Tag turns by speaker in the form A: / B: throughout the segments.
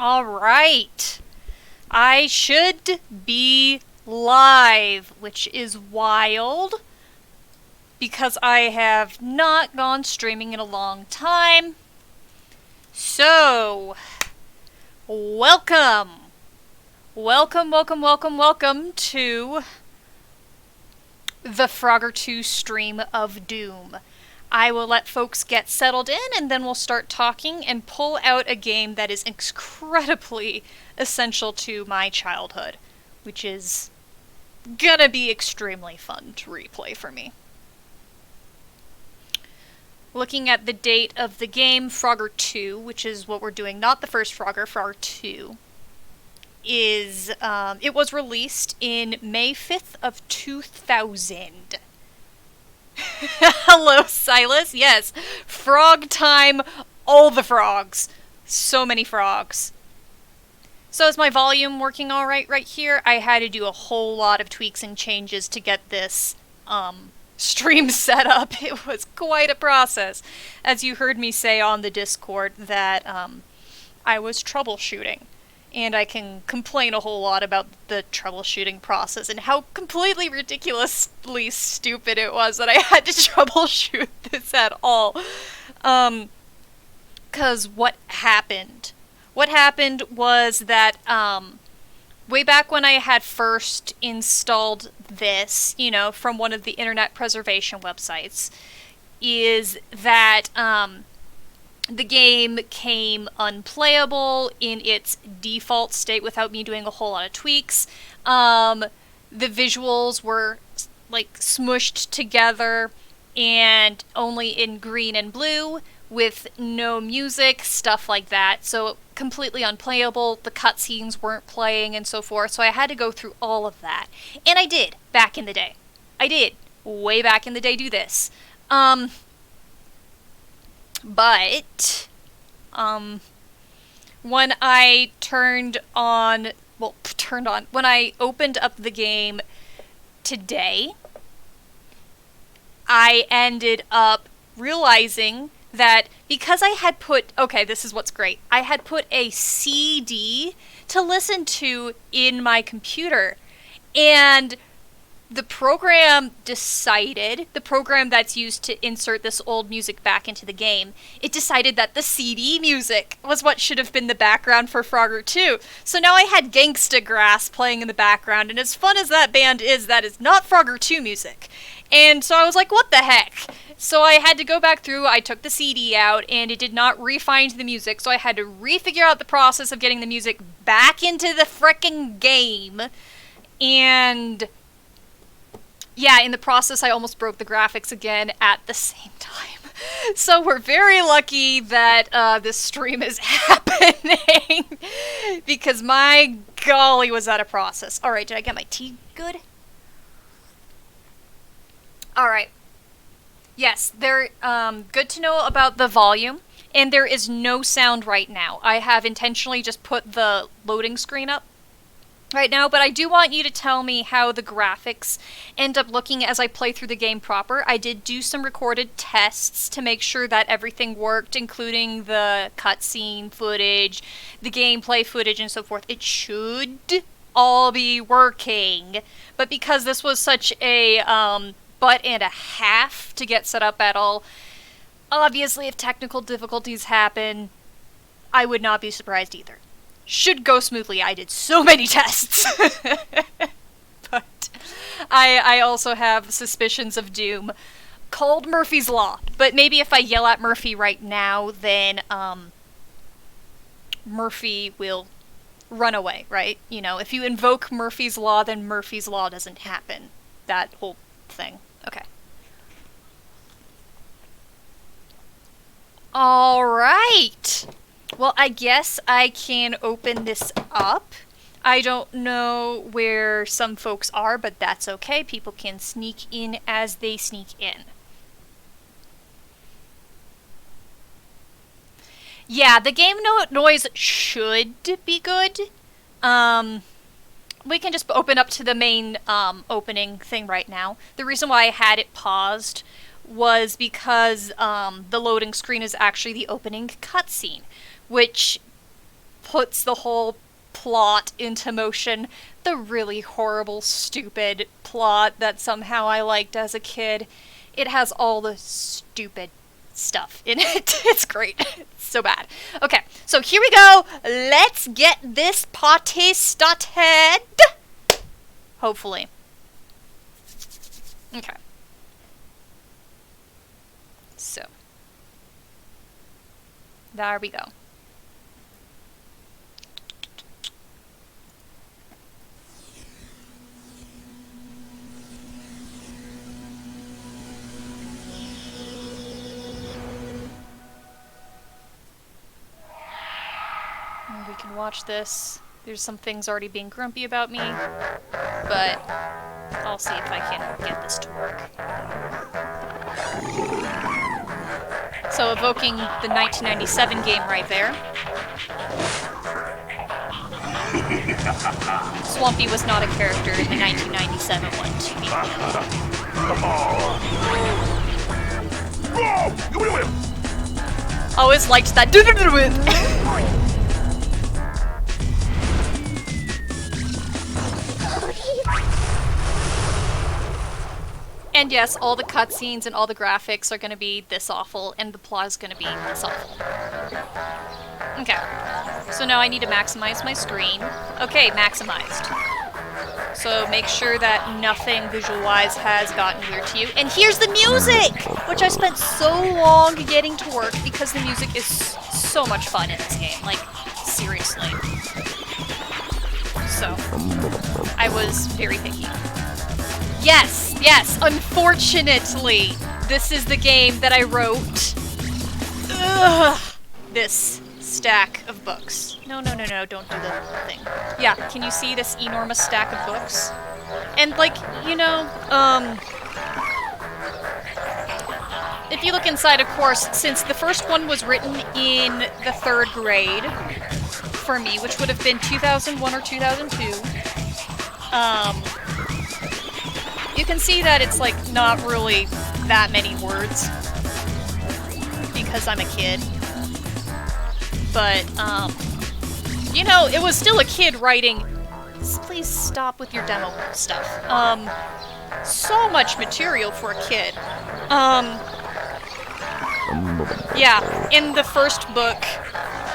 A: All right. I should be live, which is wild because I have not gone streaming in a long time. So, welcome. Welcome to the Frogger 2 stream of Doom. I will let folks get settled in and then we'll start talking and pull out a game that is incredibly essential to my childhood, which is gonna be extremely fun to replay for me. Looking at the date of the game, Frogger 2, which is what we're doing, not the first Frogger, Frogger 2, is, it was released in May 5th of 2000. Hello, Silas. Yes, frog time, all the frogs. So many frogs. So is my volume working alright right here? I had to do a whole lot of tweaks and changes to get this, stream set up. It was quite a process. As you heard me say on the Discord that, I was troubleshooting. And I can complain a whole lot about the troubleshooting process and how completely ridiculously stupid it was that I had to troubleshoot this at all. 'Cause what happened? What happened was that, way back when I had first installed this, from one of the internet preservation websites, is that, the game came unplayable in its default state without me doing a whole lot of tweaks. The visuals were, smushed together and only in green and blue with no music, stuff like that. So completely unplayable, the cutscenes weren't playing and so forth, so I had to go through all of that. And I did, back in the day. I did, way back in the day, do this. But, when I when I opened up the game today, I ended up realizing that because I had this is what's great, I had put a CD to listen to in my computer, and the program the program that's used to insert this old music back into the game, it decided that the CD music was what should have been the background for Frogger 2. So now I had Gangsta Grass playing in the background, and as fun as that band is, that is not Frogger 2 music. And so I was like, what the heck? So I had to go back through, I took the CD out, and it did not re-find the music, so I had to re-figure out the process of getting the music back into the frickin' game. And yeah, in the process, I almost broke the graphics again at the same time. So we're very lucky that this stream is happening, because my golly was that a process. Alright, did I get my tea good? Alright. Yes, good to know about the volume, and there is no sound right now. I have intentionally just put the loading screen up right now, but I do want you to tell me how the graphics end up looking as I play through the game proper. I did do some recorded tests to make sure that everything worked, including the cutscene footage, the gameplay footage, and so forth. It should all be working, but because this was such a butt and a half to get set up at all, obviously if technical difficulties happen, I would not be surprised either. Should go smoothly. I did so many tests. But I also have suspicions of doom called Murphy's Law. But maybe if I yell at Murphy right now, then Murphy will run away, right? If you invoke Murphy's Law, then Murphy's Law doesn't happen. That whole thing. Okay. All right. Well, I guess I can open this up. I don't know where some folks are, but that's okay. People can sneak in as they sneak in. Yeah, the game noise should be good. We can just open up to the main opening thing right now. The reason why I had it paused was because the loading screen is actually the opening cutscene, which puts the whole plot into motion. The really horrible, stupid plot that somehow I liked as a kid. It has all the stupid stuff in it. It's great. It's so bad. Okay, so here we go. Let's get this party started. Hopefully. Okay. So. There we go. And we can watch this. There's some things already being grumpy about me, but I'll see if I can get this to work. So evoking the 1997 game right there. Swampy was not a character in the 1997 one, to be clear. Always liked that. And yes, all the cutscenes and all the graphics are going to be this awful, and the plot is going to be this awful. Okay, so now I need to maximize my screen. Okay, maximized. So make sure that nothing visual-wise has gotten weird to you. And here's the music! Which I spent so long getting to work because the music is so much fun in this game. Like, seriously. So, I was very picky. Yes, yes, unfortunately, this is the game that I wrote. Ugh, this stack of books. No, don't do the thing. Yeah, can you see this enormous stack of books? And, like, you know, if you look inside, of course, since the first one was written in the 3rd grade, for me, which would have been 2001 or 2002, you can see that it's, like, not really that many words, because I'm a kid. But, you know, it was still a kid writing. Please stop with your demo stuff. So much material for a kid. Yeah, in the first book,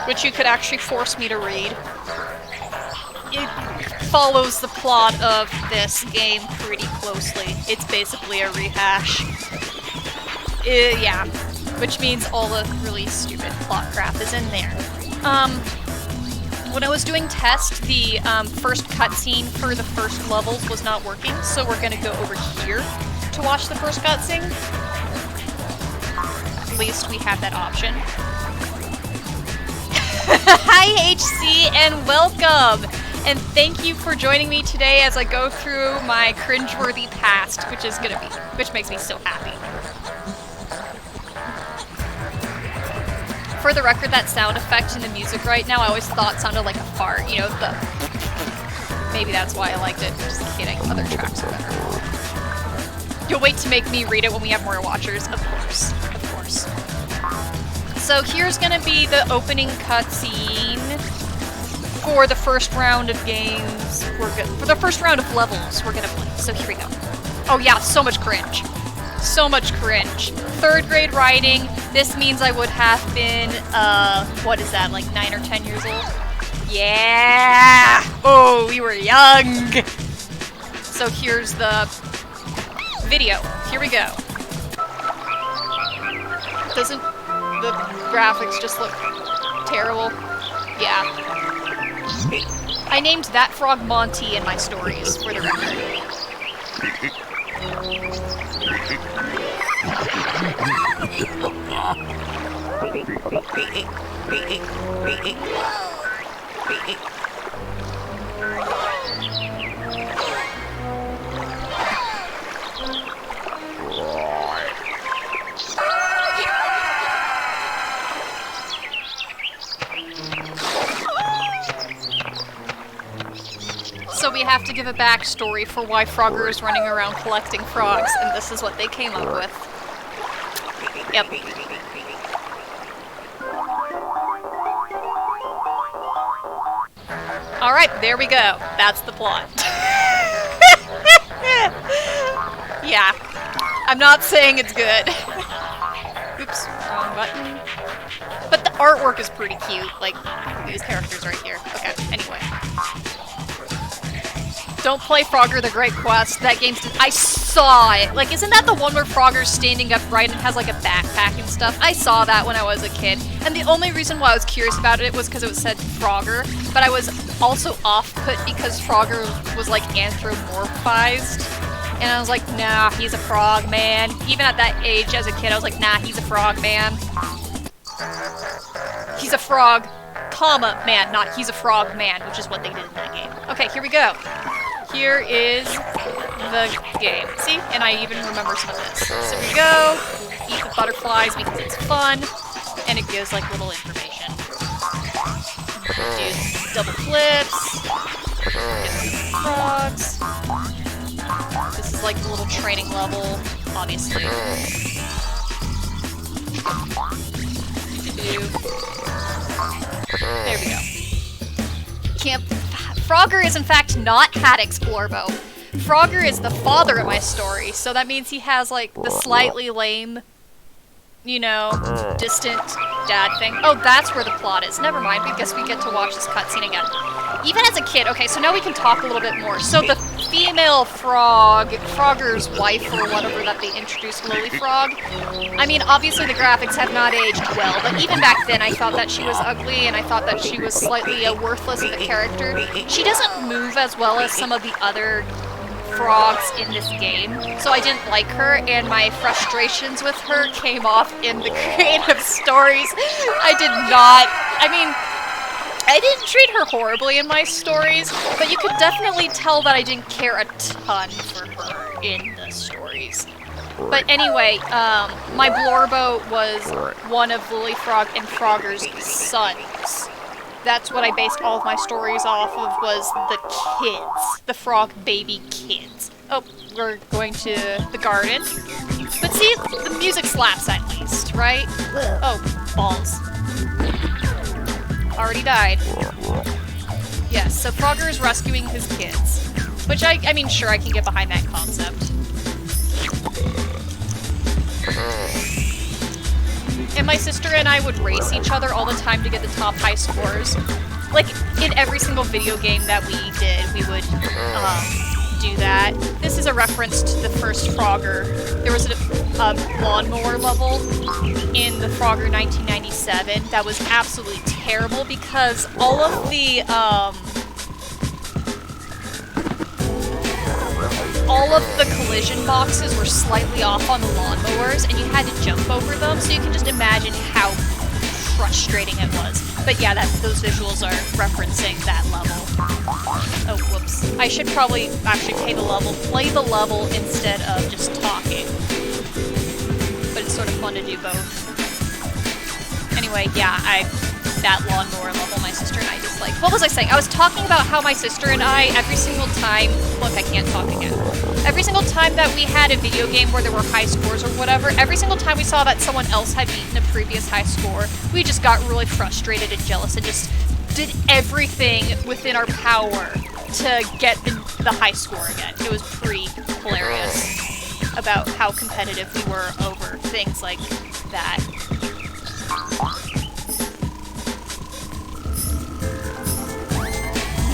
A: which you could actually force me to read, it follows the plot of this game pretty closely. It's basically a rehash. Yeah, which means all the really stupid plot crap is in there. When I was doing tests, the first cutscene for the first levels was not working, so we're gonna go over here to watch the first cutscene. At least we have that option. Hi HC and welcome! And thank you for joining me today as I go through my cringeworthy past, which makes me so happy. For the record, that sound effect in the music right now, I always thought sounded like a fart, you know, maybe that's why I liked it, just kidding, other tracks are better. You'll wait to make me read it when we have more watchers, of course, of course. So here's gonna be the opening cutscene for the first round of games. For the first round of levels we're gonna play. So here we go. Oh yeah, so much cringe. So much cringe. 3rd grade writing. This means I would have been, what is that, like 9 or 10 years old? Yeah! Oh, we were young! So here's the video. Here we go. Doesn't the graphics just look terrible? Yeah. I named that frog Monty in my stories, for the record. So we have to give a backstory for why Frogger is running around collecting frogs, and this is what they came up with. Yep. Alright, there we go. That's the plot. Yeah. I'm not saying it's good. Oops, wrong button. But the artwork is pretty cute. Like, these characters right here. Okay, anyway. Don't play Frogger the Great Quest. That game's... I saw it! Like, isn't that the one where Frogger's standing upright and has, like, a backpack and stuff? I saw that when I was a kid. And the only reason why I was curious about it was because it said Frogger. But I was also off-put because Frogger was, like, anthropomorphized. And I was like, nah, he's a frog man. Even at that age as a kid, I was like, nah, he's a frog man. He's a frog, comma, man, not he's a frog man, which is what they did in that game. Okay, here we go. Here is the game. See? And I even remember some of this. So here we go. Eat the butterflies because it's fun. And it gives, like, little information. Do double flips. Get frogs. This is like the little training level, obviously. There we go. Frogger is in fact not Haddock's Glorbo. Frogger is the father of my story, so that means he has like the slightly lame, you know, distant dad thing. Oh, that's where the plot is. Never mind, I guess we get to watch this cutscene again. Even as a kid, okay, so now we can talk a little bit more. So the female frog, Frogger's wife or whatever that they introduced, Lily Frog, I mean, obviously the graphics have not aged well, but even back then I thought that she was ugly and I thought that she was slightly worthless as a character. She doesn't move as well as some of the other frogs in this game, so I didn't like her, and my frustrations with her came off in the creative stories. I didn't treat her horribly in my stories, but you could definitely tell that I didn't care a ton for her in the stories. But anyway, my Blorbo was one of Lily Frog and Frogger's sons. That's what I based all of my stories off of, was the kids. The frog baby kids. Oh, we're going to the garden. But see, the music slaps at least, right? Oh, balls. Already died. Yes, so Frogger is rescuing his kids. Which I mean, sure, I can get behind that concept. And my sister and I would race each other all the time to get the top high scores. Like, in every single video game that we did, we would do that. This is a reference to the first Frogger. There was a lawnmower level in the Frogger 1997 that was absolutely terrible because all of the collision boxes were slightly off on the lawnmowers, and you had to jump over them, so you can just imagine how frustrating it was. But yeah, those visuals are referencing that level. Oh, whoops. I should probably actually play the level instead of just talking. But it's sort of fun to do both. Anyway, yeah, that lawnmower level my sister and I disliked. What was I saying? I was talking about how my sister and I, every single time... Look, I can't talk again. Every single time that we had a video game where there were high scores or whatever, every single time we saw that someone else had beaten a previous high score, we just got really frustrated and jealous and just did everything within our power to get the high score again. It was pretty hilarious about how competitive we were over things like that.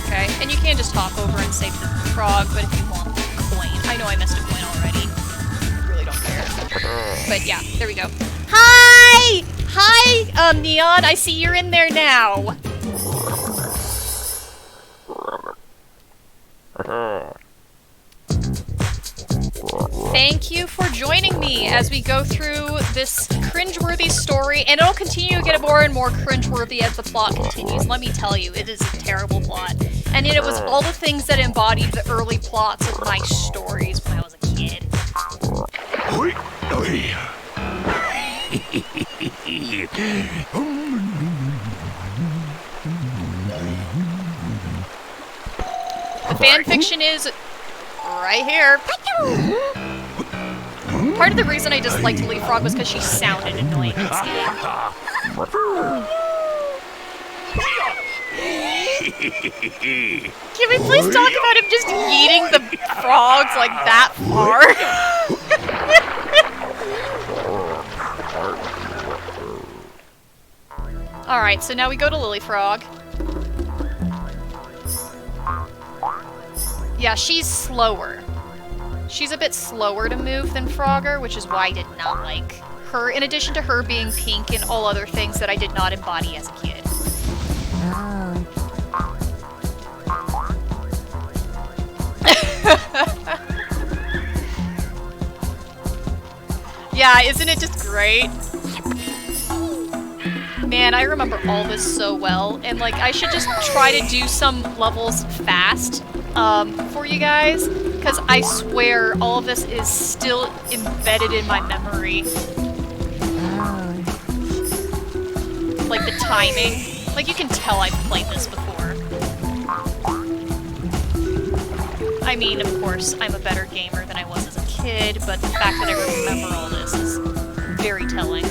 A: Okay, and you can just hop over and save the frog, but if you want a coin, I know I missed a coin already. Really don't care. But yeah, there we go. Hi! Hi, Neon, I see you're in there now. Thank you for joining me as we go through this cringeworthy story, and it'll continue to get more and more cringeworthy as the plot continues. Let me tell you, it is a terrible plot. And yet it was all the things that embodied the early plots of my stories when I was a kid. The fanfiction is right here. Part of the reason I disliked Lily Frog was because she sounded annoying in this game. Can we please talk about him just eating the frogs like that far? Alright, so now we go to Lily Frog. Yeah, she's slower. She's a bit slower to move than Frogger, which is why I did not like her, in addition to her being pink and all other things that I did not embody as a kid. Yeah, isn't it just great? Man, I remember all this so well, and like I should just try to do some levels fast for you guys, because I swear all of this is still embedded in my memory. Like the timing. Like you can tell I've played this before. I mean, of course, I'm a better gamer than I was as a kid, but the fact that I remember all this is very telling.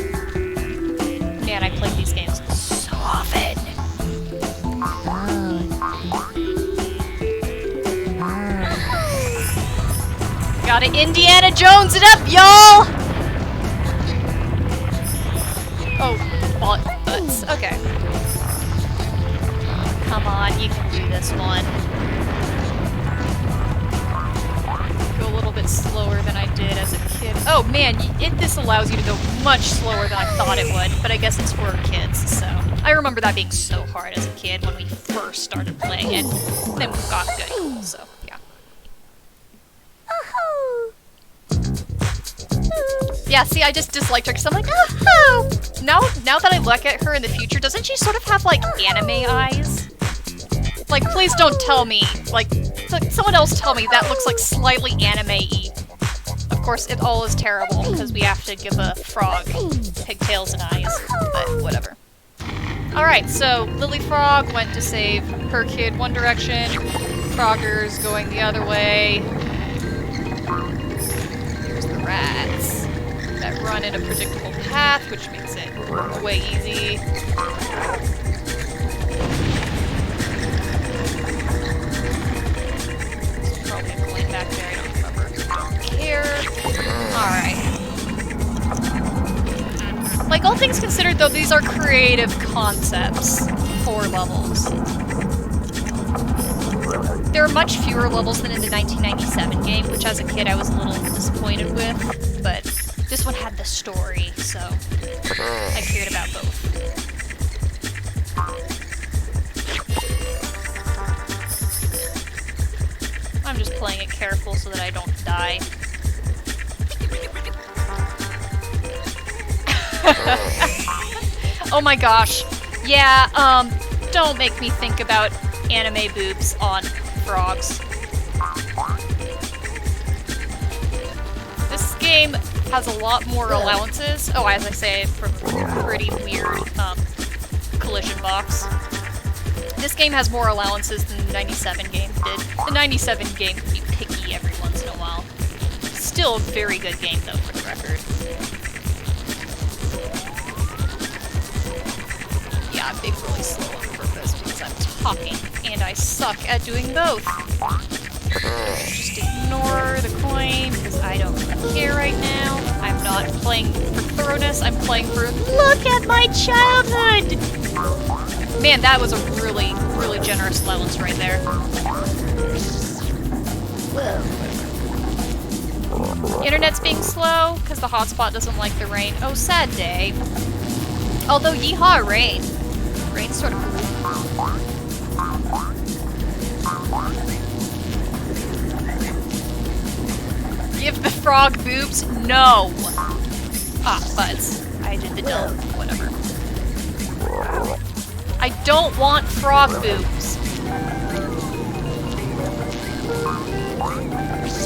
A: Man, I played these games so often. Gotta Indiana Jones it up, y'all! Oh, butts. Okay. Come on, you can do this one. Go a little bit slower than I did as a kid. Oh man, this allows you to go much slower than I thought it would, but I guess it's for kids, so. I remember that being so hard as a kid when we first started playing it. Then we got good, so yeah. Yeah, see, I just disliked her because I'm like, oh! Now that I look at her in the future, doesn't she sort of have, like, anime eyes? Like, please don't tell me, like, someone else tell me that looks, like, slightly anime-y. Of course, it all is terrible, because we have to give a frog pigtails and eyes, but whatever. Alright, so Lily Frog went to save her kid one direction, Frogger's going the other way. Here's the rats that run in a predictable path, which makes it way easy. There's probably a coin back there, I don't remember. Don't care. Alright. Like, all things considered, though, these are creative concepts for levels. There are much fewer levels than in the 1997 game, which as a kid I was a little disappointed with, but this one had the story, so I cared about both. I'm just playing it careful so that I don't die. Oh my gosh. Yeah, don't make me think about anime boobs on frogs. This game has a lot more allowances. Oh, as I say, from a pretty weird collision box. This game has more allowances than the 97 game did. The 97 game can be picky every once in a while. Still a very good game, though, for the record. Yeah, I'm being really slow on purpose because I'm talking, and I suck at doing both. Just ignore the coin, because I don't really care right now. I'm not playing for thoroughness, I'm playing for look at my childhood! Man, that was a really, really generous allowance right there. Internet's being slow, because the hotspot doesn't like the rain. Oh, sad day. Although, yeehaw, rain. Rain's sort of cool. Give the frog boobs? No! Ah, butts. I did the dumb. Whatever. I don't want frog boobs.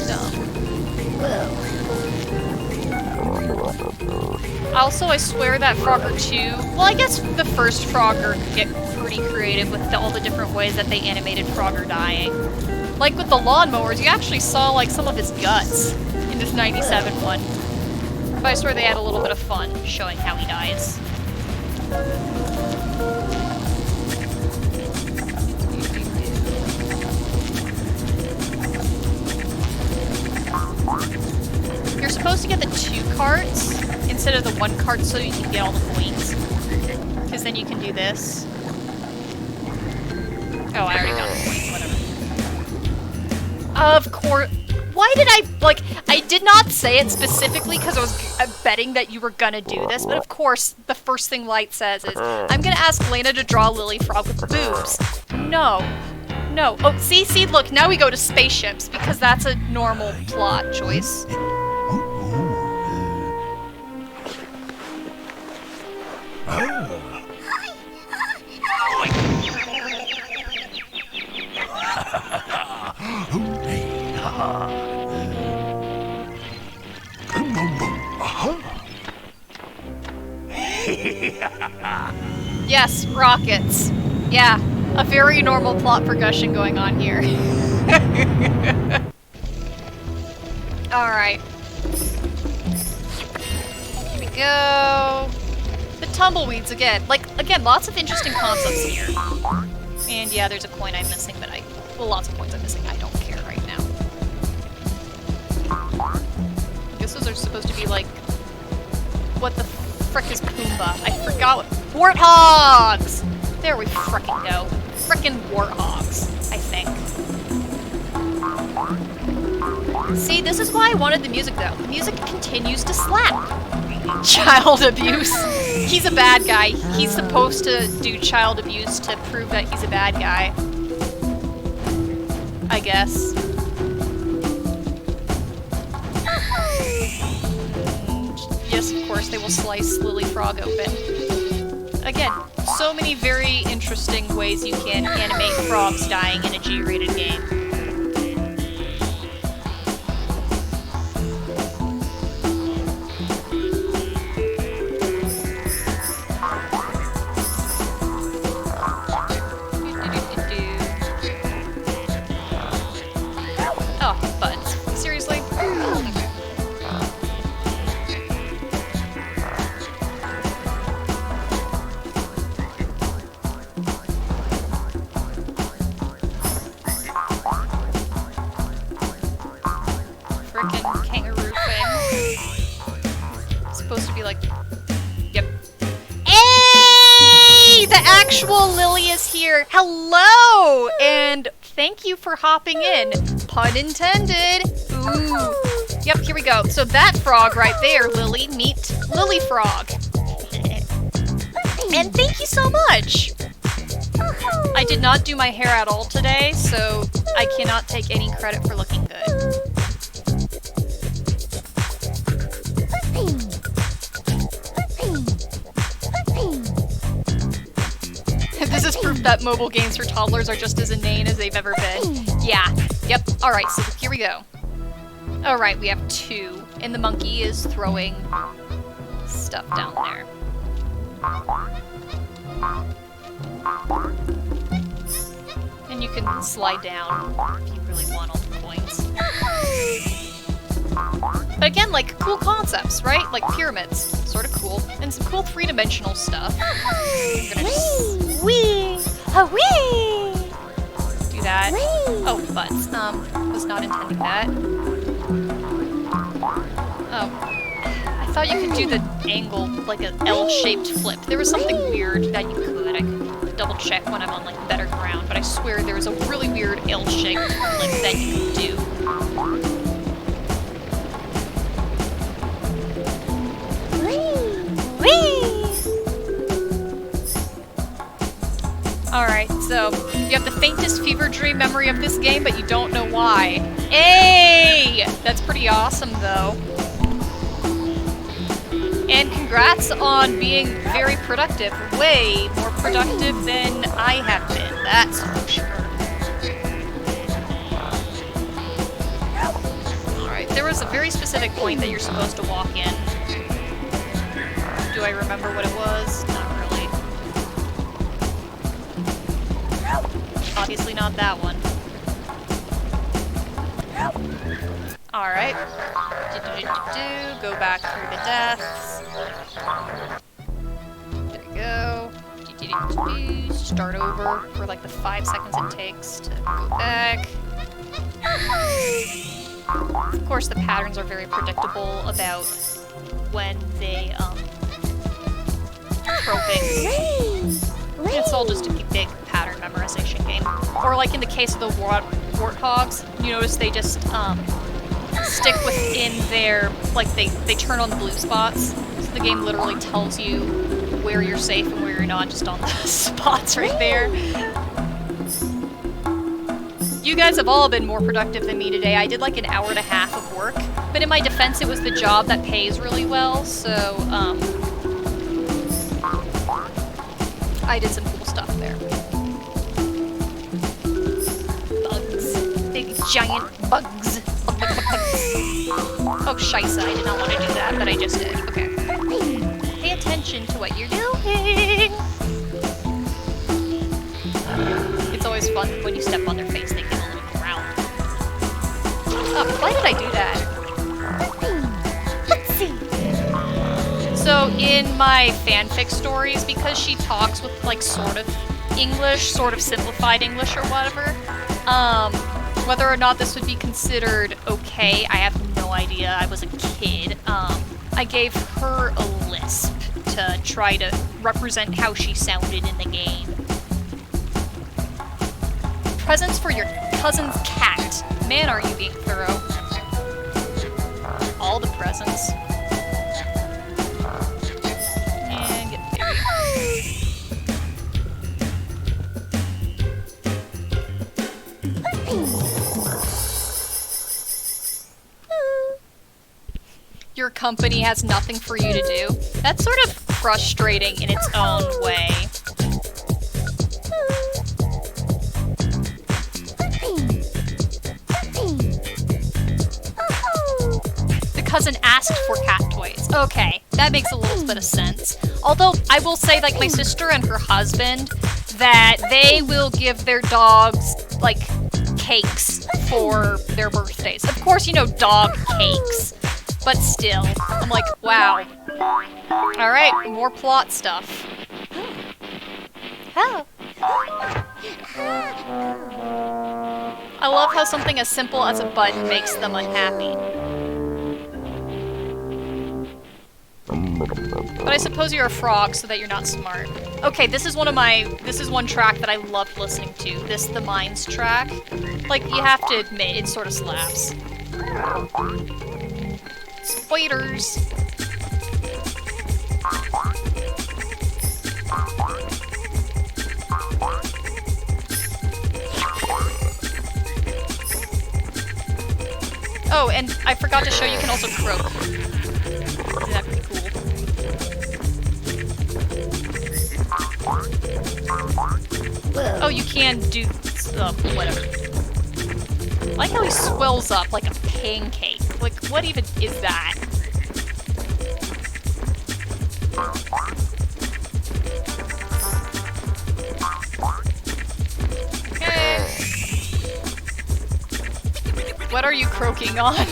A: Dumb. Also, I swear that Frogger 2... Well, I guess the first Frogger could get pretty creative with all the different ways that they animated Frogger dying. Like with the lawnmowers, you actually saw like some of his guts in this 97 one. But I swear they had a little bit of fun showing how he dies. one card so you can get all the points. Because then you can do this. Oh, I already got the point. Whatever. Of course. Why did I, like, I did not say it specifically because I was betting that you were gonna do this, but of course, the first thing Light says is, I'm gonna ask Lena to draw Lily Frog with boobs. No. No. Oh, see, look, now we go to spaceships, because that's a normal plot choice. Yes, rockets. Yeah, a very normal plot progression going on here. Alright. Here we go. The tumbleweeds again. Again, lots of interesting concepts here. And yeah, there's a coin I'm missing, but well, lots of coins I'm missing. I don't care right now. I guess those are supposed to be like... What the frick is Pumbaa? I forgot what... Warthogs! There we frickin' go. Frickin' warthogs, I think. See, this is why I wanted the music, though. The music continues to slap. Child abuse. He's a bad guy. He's supposed to do child abuse to prove that he's a bad guy. I guess. Yes, of course, they will slice Lily Frog open. Again, so many very interesting ways you can animate frogs dying in a G-rated game. Oh, buttons. Seriously? Actual Lily is here. Hello! And thank you for hopping in. Pun intended. Ooh. Yep, here we go. So that frog right there, Lily, meet Lily Frog. And thank you so much. I did not do my hair at all today, so I cannot take any credit for looking good. This is proof that mobile games for toddlers are just as inane as they've ever been. Yeah. Yep. Alright, so here we go. Alright, we have 2. And the monkey is throwing stuff down there. And you can slide down if you really want all the points. But again, like, cool concepts, right? Like pyramids. Sort of cool. And some cool 3-dimensional stuff. I'm gonna just... Whee! A whee! Do that. Whee! Oh, butts. Was not intending that. Oh. I thought you could do the angle, like an L-shaped flip. There was something weird that you could. I could double check when I'm on, like, better ground, but I swear there was a really weird L-shaped flip that you could do. Alright, so you have the faintest fever dream memory of this game, but you don't know why. Hey! That's pretty awesome, though. And congrats on being very productive. Way more productive than I have been, that's for sure. Alright, there was a very specific point that you're supposed to walk in. Do I remember what it was? Not really. Obviously not that one. Alright. Go back through the deaths. There we go. Start over for like the 5 seconds it takes to go back. Of course, the patterns are very predictable about when they, croaking. It's all just a big pattern memorization game. Or like in the case of the warthogs, you notice they just, stick within their, like, they turn on the blue spots. So the game literally tells you where you're safe and where you're not, just on the spots right there. You guys have all been more productive than me today. I did like an hour and a half of work, but in my defense, it was the job that pays really well, so, I did some cool stuff there. Bugs. Big, giant bugs. Oh, scheisse, I did not want to do that, but I just did. Okay. Pay attention to what you're doing. It's always fun when you step on their face, they get a little growl. Oh, why did I do that? Let's see. So in my fanfic stories, because she talks with like sort of English, sort of simplified English or whatever, whether or not this would be considered okay, I have no idea. I was a kid. I gave her a lisp to try to represent how she sounded in the game. Presents for your cousin's cat. Man, are you being thorough. All the presents. And get baby. Your company has nothing for you to do. That's sort of frustrating in its own way. The cousin asked for cat toys. Okay, that makes a little bit of sense. Although, I will say, like, my sister and her husband, that they will give their dogs, like, cakes for their birthdays. Of course, you know, dog cakes. But still, I'm like, wow. Alright, more plot stuff. Oh. I love how something as simple as a button makes them unhappy. But I suppose you're a frog, so that you're not smart. Okay, this is one track that I loved listening to. This, the Mines track. Like, you have to admit, it sort of slaps. Spiders. Oh, and I forgot to show you can also croak. Isn't that pretty cool? Oh, you can do whatever. I like how he swells up like a pancake. Like, what even is that? Okay. What are you croaking on?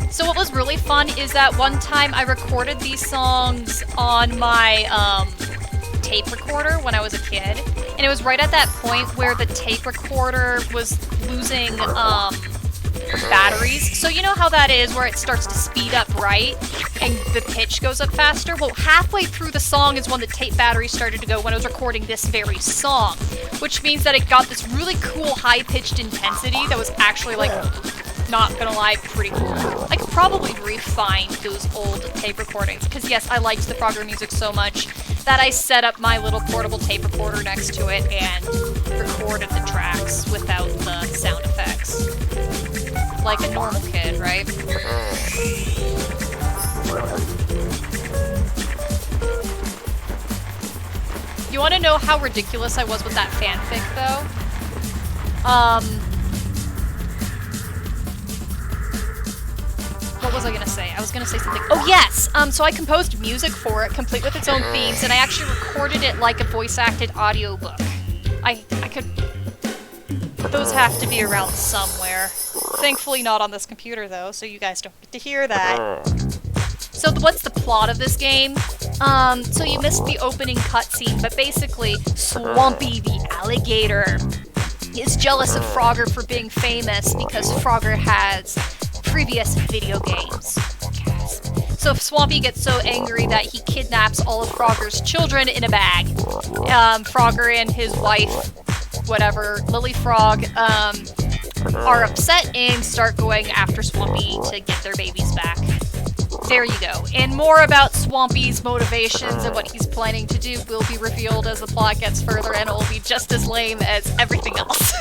A: So what was really fun is that one time I recorded these songs on my tape recorder when I was a kid. And it was right at that point where the tape recorder was losing batteries. So you know how that is where it starts to speed up, right? And the pitch goes up faster? Well, halfway through the song is when the tape battery started to go when I was recording this very song. Which means that it got this really cool high-pitched intensity that was actually, like, not gonna lie, pretty cool. I could probably refine those old tape recordings, because yes, I liked the Frogger music so much that I set up my little portable tape recorder next to it and recorded the tracks without the sound effects. Like a normal kid, right? You want to know how ridiculous I was with that fanfic, though? What was I gonna say? I was gonna say something. Oh, yes! So I composed music for it, complete with its own themes, and I actually recorded it like a voice-acted audiobook. I could... Those have to be around somewhere. Thankfully not on this computer, though, so you guys don't get to hear that. So what's the plot of this game? So you missed the opening cutscene, but basically, Swampy the alligator is jealous of Frogger for being famous because Frogger has
B: previous video games. So Swampy gets so angry that he kidnaps all of Frogger's children in a bag. Frogger and his wife, whatever, Lily Frog, are upset and start going after Swampy to get their babies back. There you go. And more about Swampy's motivations and what he's planning to do will be revealed as the plot gets further, and it will be just as lame as everything else.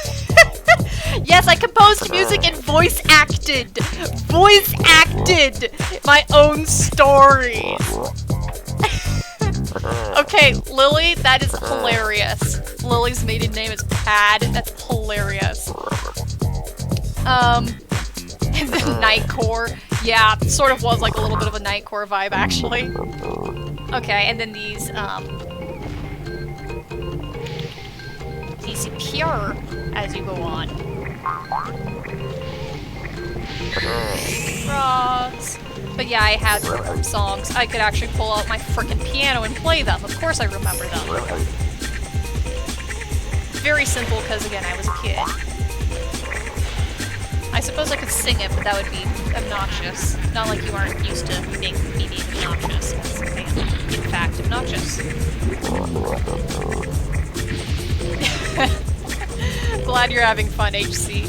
B: Yes, I composed music and voice acted my own stories. Okay, Lily, that is hilarious. Lily's maiden name is Pad. That's hilarious. And then Nightcore. Yeah, sort of was like a little bit of a Nightcore vibe, actually. Okay, and then these appear as you go on. Frogs. But yeah, I had songs. I could actually pull out my frickin' piano and play them. Of course I remember them. Very simple, because again, I was a kid. I suppose I could sing it, but that would be obnoxious. Not like you aren't used to me being obnoxious. I am, in fact, obnoxious. Glad you're having fun, HC.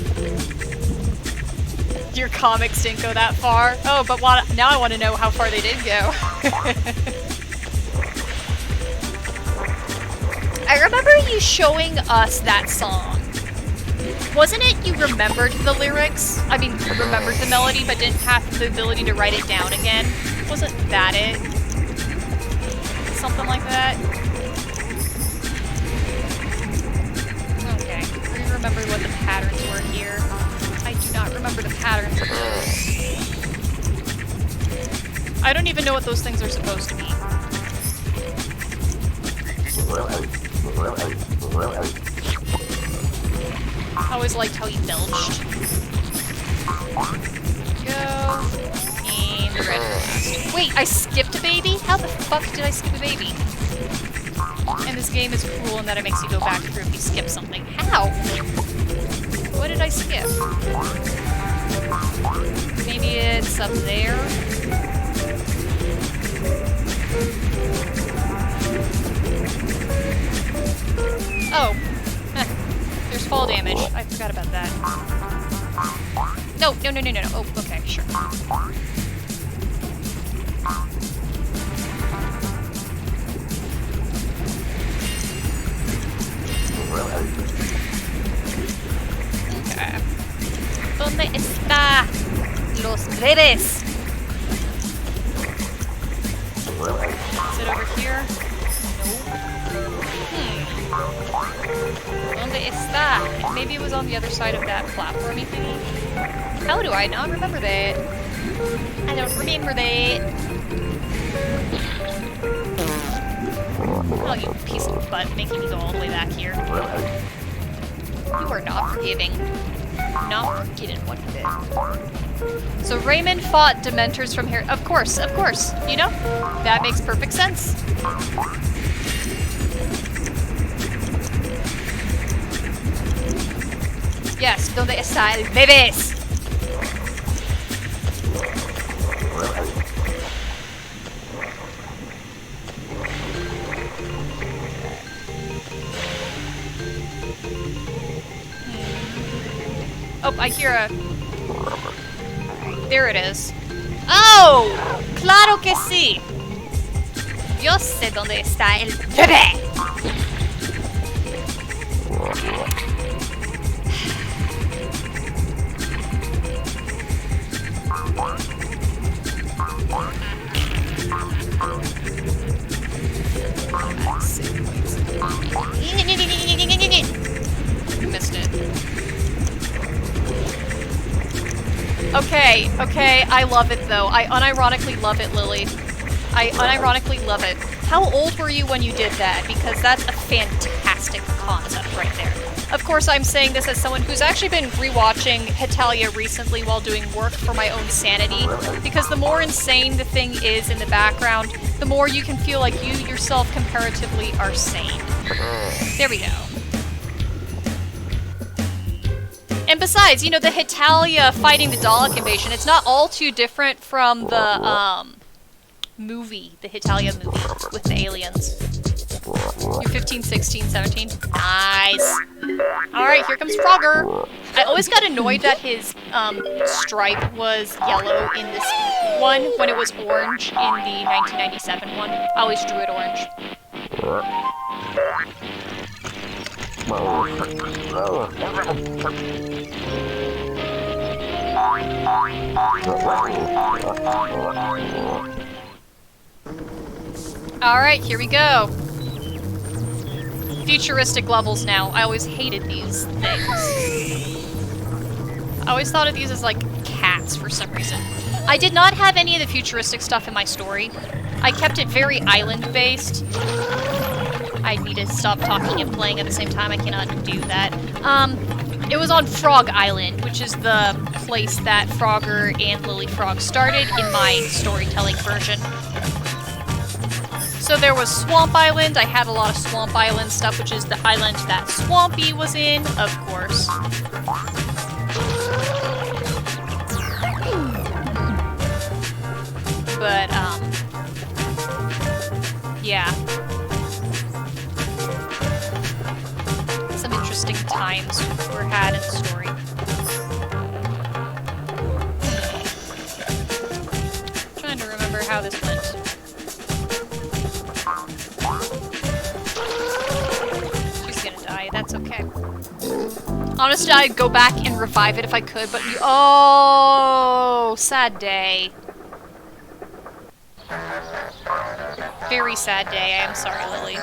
B: Your comics didn't go that far. Oh, but now I want to know how far they did go. I remember you showing us that song. Wasn't it you remembered the lyrics? I mean, you remembered the melody, but didn't have the ability to write it down again? Wasn't that it? Something like that? Okay, we remember what the patterns were here. I do not remember the patterns of those. I don't even know what those things are supposed to be. I always liked how he belched. Go. And the red blast. Wait, I skipped a baby? How the fuck did I skip a baby? And this game is cruel in that it makes you go back through if you skip something. How? What did I skip? Maybe it's up there? Oh. There's fall damage. I forgot about that. No. Oh, okay, sure. Okay. ¿Dónde está los bebés? Is it over here? ¿Dónde está? Maybe it was on the other side of that platformy thingy. How do I not remember that? I don't remember that. Oh, you piece of butt, making me go all the way back here. You are not forgiving. Not forgetting what you did. So Raymond fought Dementors from here. Of course. You know? That makes perfect sense. Yes, ¿dónde está el bebés? Oh, I hear a... There it is. Oh! Claro que sí! Yo sé dónde está el bebé! Missed it. Okay, I love it though. I unironically love it, Lily. I unironically love it. How old were you when you did that? Because that's a fantastic concept right there. Of course, I'm saying this as someone who's actually been rewatching Hetalia recently while doing work for my own sanity, because the more insane the thing is in the background, the more you can feel like you yourself comparatively are sane. There we go.
A: And besides, you know, the Hitalia fighting the Dalek invasion, it's not all too different from the, movie, the Hitalia movie with the aliens. You're 15, 16, 17. Nice. Alright, here comes Frogger. I always got annoyed that his stripe was yellow in this one when it was orange in the 1997 one. I always drew it orange. Alright, here we go. Futuristic levels now. I always hated these things. I always thought of these as like cats for some reason. I did not have any of the futuristic stuff in my story. I kept it very island-based. I need to stop talking and playing at the same time. I cannot do that. It was on Frog Island, which is the place that Frogger and Lily Frog started in my storytelling version. So there was Swamp Island. I had a lot of Swamp Island stuff, which is the island that Swampy was in, of course. But, yeah. Some interesting times were had in the story. I'm trying to remember how this went. That's okay. Honestly, I'd go back and revive it if I could, but oh, sad day. Very sad day. I am sorry, Lily.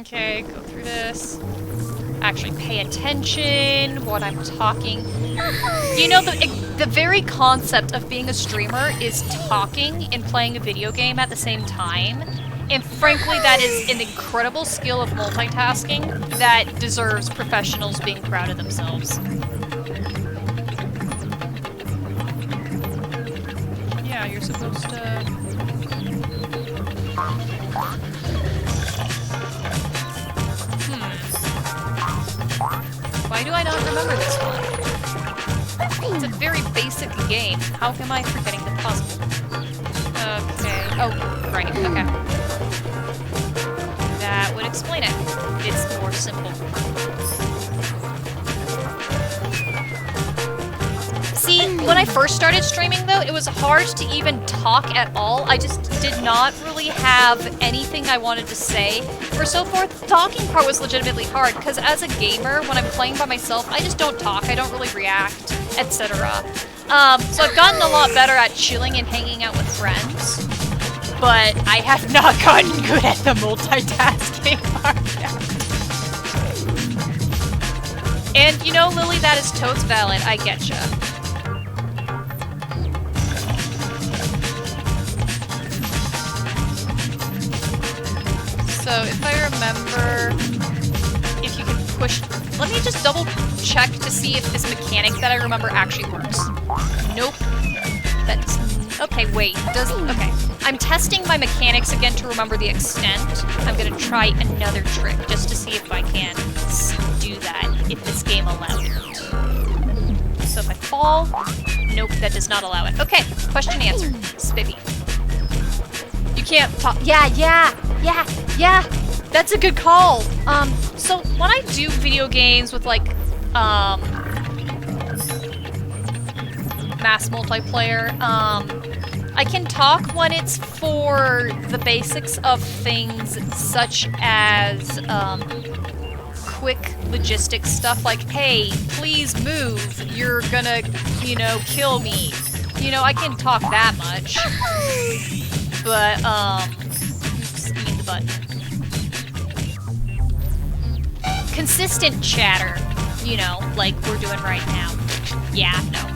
A: Okay, go through this. Actually, pay attention what I'm talking. You know, the very concept of being a streamer is talking and playing a video game at the same time. And frankly, that is an incredible skill of multitasking that deserves professionals being proud of themselves. Yeah, you're supposed to... Why do I not remember this one? It's a very basic game. How am I forgetting the puzzle? Okay. Oh, right. Okay. That would explain it. It's more simple. See, when I first started streaming though, it was hard to even talk at all. I just did not really have anything I wanted to say or so forth. The talking part was legitimately hard because as a gamer, when I'm playing by myself, I just don't talk, I don't really react, etc. So I've gotten a lot better at chilling and hanging out with friends. But I have not gotten good at the multitasking part yet. And you know, Lily, that is totes valid. I getcha. So if I remember, if you can push... Let me just double check to see if this mechanic that I remember actually works. Nope. That's... Okay, wait. Okay. I'm testing my mechanics again to remember the extent. I'm gonna try another trick just to see if I can do that, if this game allows it. So if I fall, nope, that does not allow it. Okay, question answered. Spiffy. You can't talk. Yeah, that's a good call. So when I do video games with like, mass multiplayer, I can talk when it's for the basics of things such as quick logistics stuff like, hey, please move, you're gonna, you know, kill me. You know, I can talk that much. But, oops, I mean the button. Consistent chatter, you know, like we're doing right now. Yeah, no.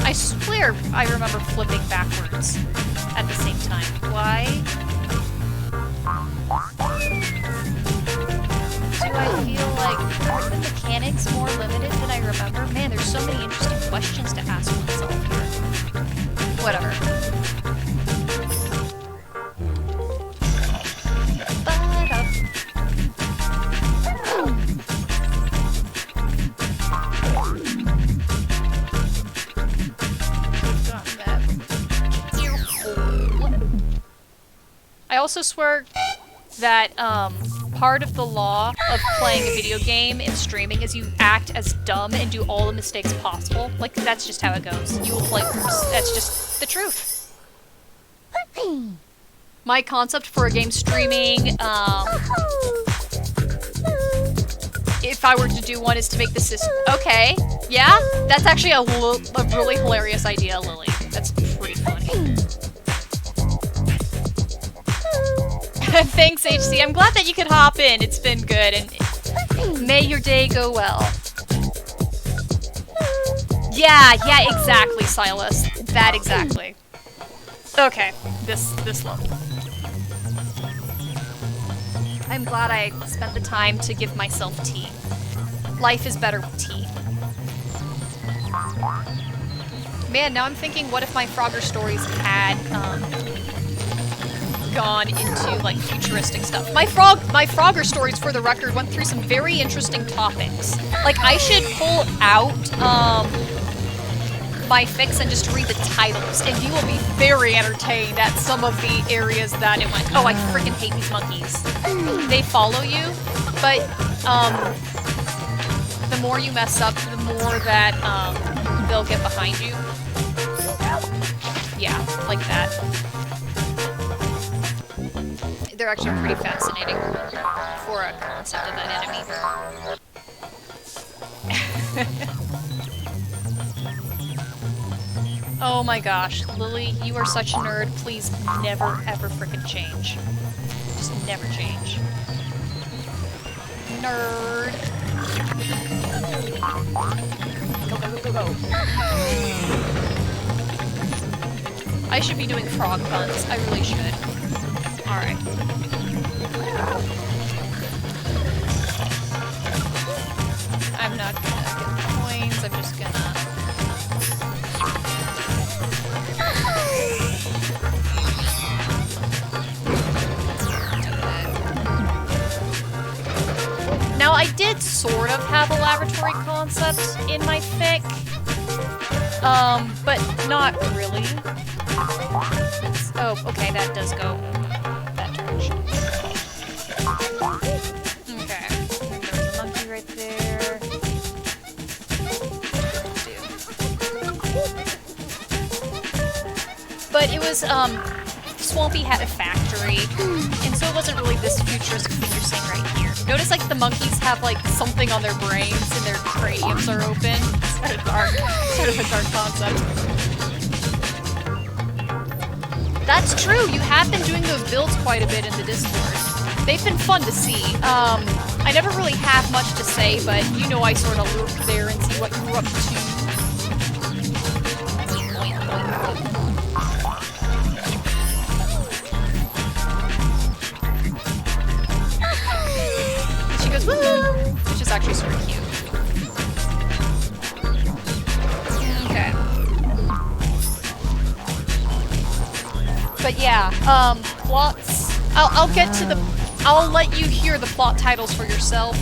A: I swear I remember flipping backwards at the same time. Why? Do I feel like are the mechanics more limited than I remember? Man, there's so many interesting questions to ask myself here. Whatever.
B: I also swear that part of the law of playing a video game and streaming is you act as dumb and do all the mistakes possible. Like, that's just how it goes. You will play. That's just the truth. My concept for a game streaming, if I were to do one, is to make the system. Okay, yeah, that's actually a really hilarious idea, Lily. That's pretty funny. Thanks, HC. I'm glad that you could hop in. It's been good, and may your day go well. Yeah, exactly, Silas. That exactly. Okay, this level. I'm glad I spent the time to give myself tea. Life is better with tea. Man, now I'm thinking, what if my Frogger stories had gone into like futuristic stuff? My Frogger stories, for the record, went through some very interesting topics. Like, I should pull out my fix and just read the titles, and you will be very entertained at some of the areas that it went. Oh, I freaking hate these monkeys. They follow you, but the more you mess up, the more that they'll get behind you. Yeah, like that. They're actually pretty fascinating for a concept of that enemy. Oh my gosh, Lily, you are such a nerd. Please never ever frickin' change. Just never change. Nerd. Go. I should be doing frog puns. I really should. Alright. I'm not gonna get coins, I'm just gonna... Now, I did sort of have a laboratory concept in my fic, but not really. Oh, okay, that does go that direction. Okay, there's a monkey right there. But it was, Swampy had a factory, and so it wasn't really this futuristic thing you're seeing right here. Notice, like, the monkeys have, like, something on their brains and their craniums are open. Sort of a dark concept. That's true, you have been doing those builds quite a bit in the Discord. They've been fun to see. I never really have much to say, but you know I sort of lurk there and see what you're up to. Woo! Which is actually sort of cute. Okay. But yeah, plots. I'll get to the... I'll let you hear the plot titles for yourself.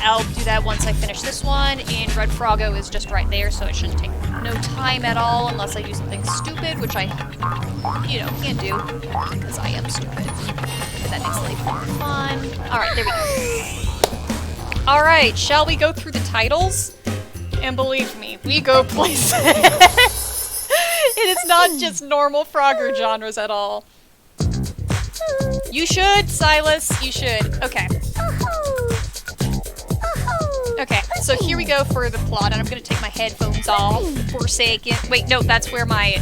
B: I'll do that once I finish this one, and Red Froggo is just right there, so it shouldn't take no time at all, unless I do something stupid, which I, you know, can do, because I am stupid. And that makes life more fun. Alright, there we go. Alright, shall we go through the titles? And believe me, we go places. It is not just normal Frogger genres at all. You should, Silas, you should. Okay. Okay, so here we go for the plot, and I'm gonna take my headphones off for a second. Wait, no, that's where my,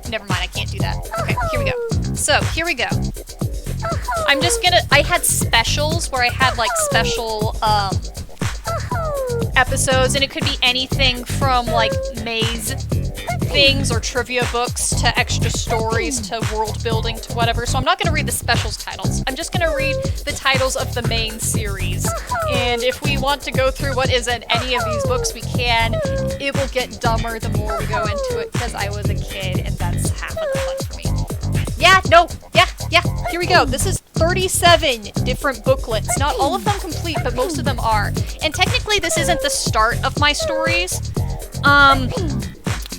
B: never mind, I can't do that. Okay, here we go. So, here we go. I'm just gonna, I had specials where I had, like, special, episodes, and it could be anything from, like, maze things or trivia books to extra stories to world building to whatever. So I'm not going to read the specials titles. I'm just going to read the titles of the main series. And if we want to go through what is in any of these books, we can. It will get dumber the more we go into it because I was a kid and that's half of the fun for me. Yeah, no, yeah, here we go. This is 37 different booklets. Not all of them complete, but most of them are. And technically this isn't the start of my stories.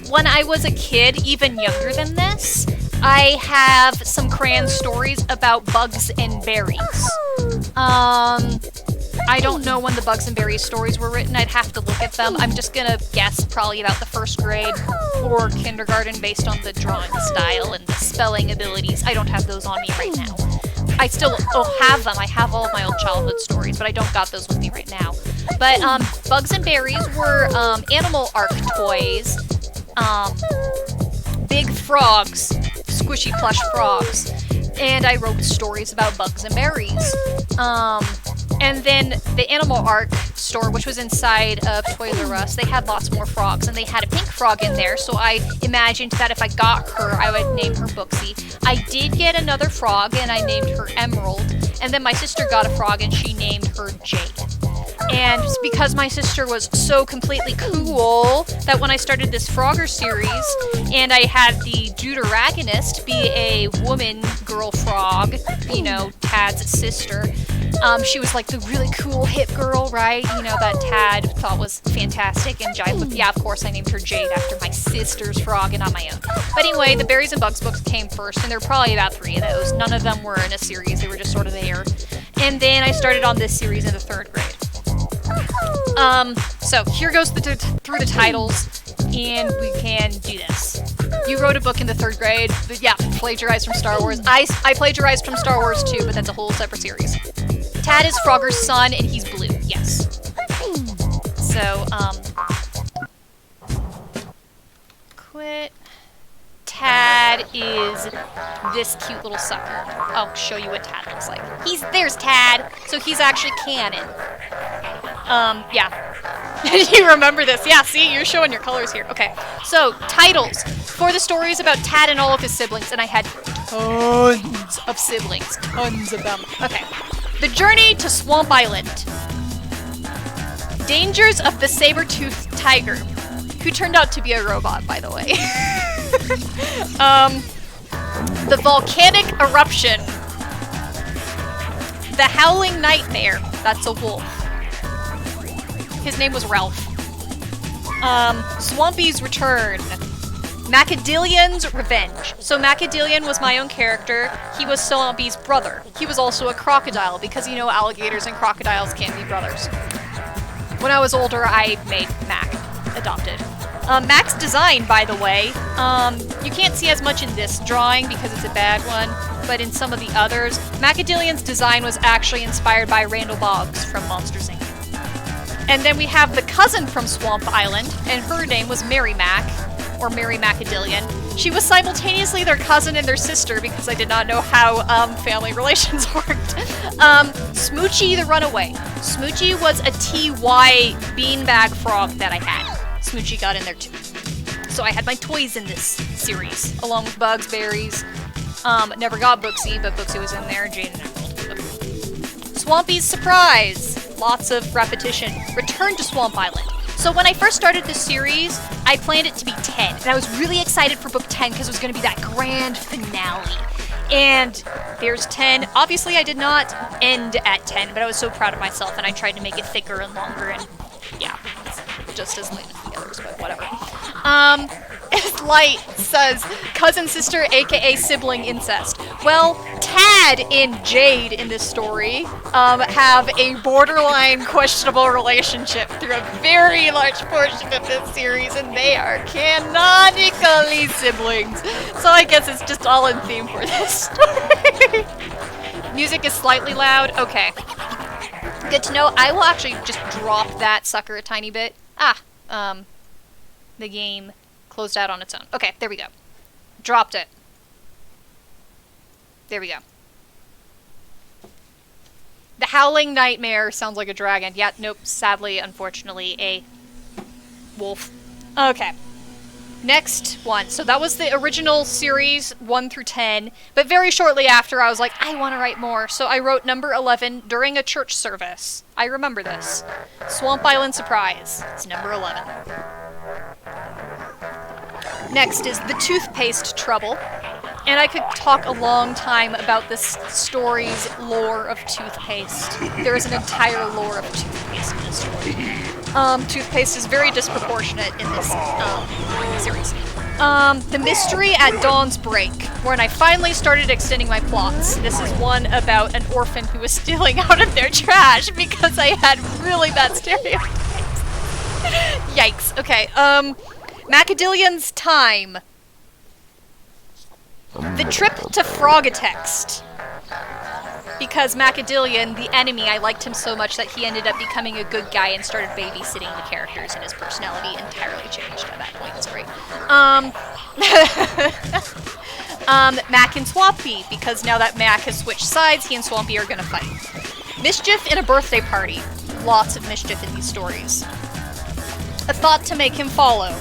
B: When I was a kid, even younger than this,
A: I have some crayon stories about bugs and berries. I don't know when the bugs and berries stories were written. I'd have to look at them. I'm just gonna guess probably about the first grade or kindergarten based on the drawing style and the spelling abilities. I don't have those on me right now. I still have them. I have all of my old childhood stories, but I don't got those with me right now. But bugs and berries were animal arc toys. Big frogs, squishy plush frogs. And I wrote stories about bugs and berries. And then the Animal Arc store, which was inside of Toys R Us, they had lots more frogs, and they had a pink frog in there, so I imagined that if I got her, I would name her Booksy. I did get another frog, and I named her Emerald, and then my sister got a frog, and she named her Jade. And because my sister was so completely cool that when I started this Frogger series and I had the deuteragonist be a woman girl frog, you know, Tad's sister, she was like the really cool hip girl, right? You know, that Tad thought was fantastic and jive with. Yeah, of course I named her Jade after my sister's frog and not my own. But anyway, the Berries and Bugs books came first, and there were probably about 3 of those. None of them were in a series, they were just sort of there. And then I started on this series in the 3rd grade. So here goes through the titles, and we can do this. You wrote a book in the 3rd grade, but yeah, plagiarized from Star Wars. I plagiarized from Star Wars too, but that's a whole separate series. Tad is Frogger's son, and he's blue, yes. So, quit. Tad is this cute little sucker. I'll show you what Tad looks like. There's Tad, so he's actually canon. Yeah. You remember this? Yeah, see, you're showing your colors here. Okay, so titles for the stories about Tad and all of his siblings, and I had tons of siblings, tons of them. Okay, The Journey to Swamp Island. Dangers of the saber-toothed tiger, who turned out to be a robot, by the way. The volcanic eruption. The howling nightmare. That's a wolf. His name was Ralph. Swampy's return. Macadillion's revenge. So Macadillion was my own character. He was Swampy's brother. He was also a crocodile because, you know, alligators and crocodiles can be brothers. When I was older, I made Mac, adopted. Mac's design, by the way, you can't see as much in this drawing because it's a bad one, but in some of the others, Macadillion's design was actually inspired by Randall Boggs from Monsters, Inc. And then we have the cousin from Swamp Island, and her name was Mary Mac, or Mary Macadillion. She was simultaneously their cousin and their sister because I did not know how family relations worked. Smoochie the Runaway. Smoochie was a TY beanbag frog that I had. Smoochie got in there too. So I had my toys in this series, along with Bugs, Berries. Never got Booksy, but Booksy was in there, Jade and Emerald. Okay. Swampy's Surprise. Lots of repetition. Return to Swamp Island. So when I first started this series, I planned it to be 10, and I was really excited for book 10 because it was going to be that grand finale. And there's 10. Obviously, I did not end at 10, but I was so proud of myself, and I tried to make it thicker and longer, and yeah, it's just as lame as the others, but whatever. Light says, cousin sister, aka sibling incest. Well, Tad and Jade in this story have a borderline questionable relationship through a very large portion of this series, and they are canonically siblings. So I guess it's just all in theme for this story. Music is slightly loud. Okay. Good to know. I will actually just drop that sucker a tiny bit. The game closed out on its own. Okay, there we go. Dropped it. There we go. The Howling Nightmare sounds like a dragon. Yeah, nope, sadly, unfortunately, a wolf. Okay. Next one. So that was the original series, 1 through 10. But very shortly after, I was like, I want to write more. So I wrote number 11 during a church service. I remember this. Swamp Island Surprise. It's number 11. Next is The Toothpaste Trouble. And I could talk a long time about this story's lore of toothpaste. There is an entire lore of toothpaste in this story. Toothpaste is very disproportionate in this series. The Mystery at Dawn's Break. when I finally started extending my plots. This is one about an orphan who was stealing out of their trash because I had really bad stereotypes. Yikes. Okay, Macadillion's time. The trip to Froggatext. Because Macadillion, the enemy, I liked him so much that he ended up becoming a good guy and started babysitting the characters, and his personality entirely changed at that point. It's great. Mac and Swampy, because now that Mac has switched sides, he and Swampy are gonna fight. Mischief in a birthday party. Lots of mischief in these stories. A thought to make him follow.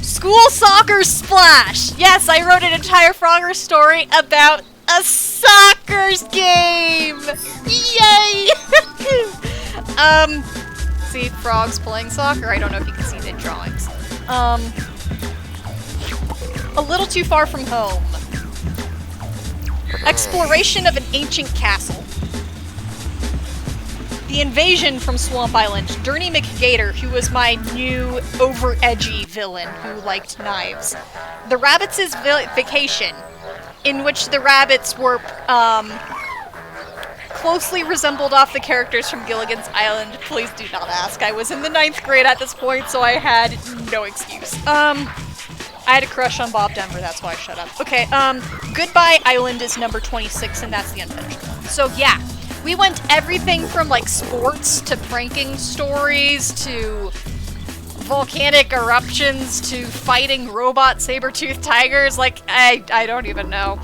A: School soccer splash! Yes, I wrote an entire Frogger story about a soccer game! Yay! See, frogs playing soccer. I don't know if you can see the drawings. A little too far from home. Exploration of an ancient castle. The invasion from Swamp Island. Derny McGator, who was my new over-edgy villain who liked knives. The Rabbits' Vacation, in which the rabbits were closely resembled off the characters from Gilligan's Island. Please do not ask. I was in the 9th grade at this point, so I had no excuse. I had a crush on Bob Denver, that's why I shut up. Okay, Goodbye Island is number 26, and that's the unfinished one. So yeah, we went everything from like sports to pranking stories to volcanic eruptions to fighting robot saber-toothed tigers. Like, I don't even know.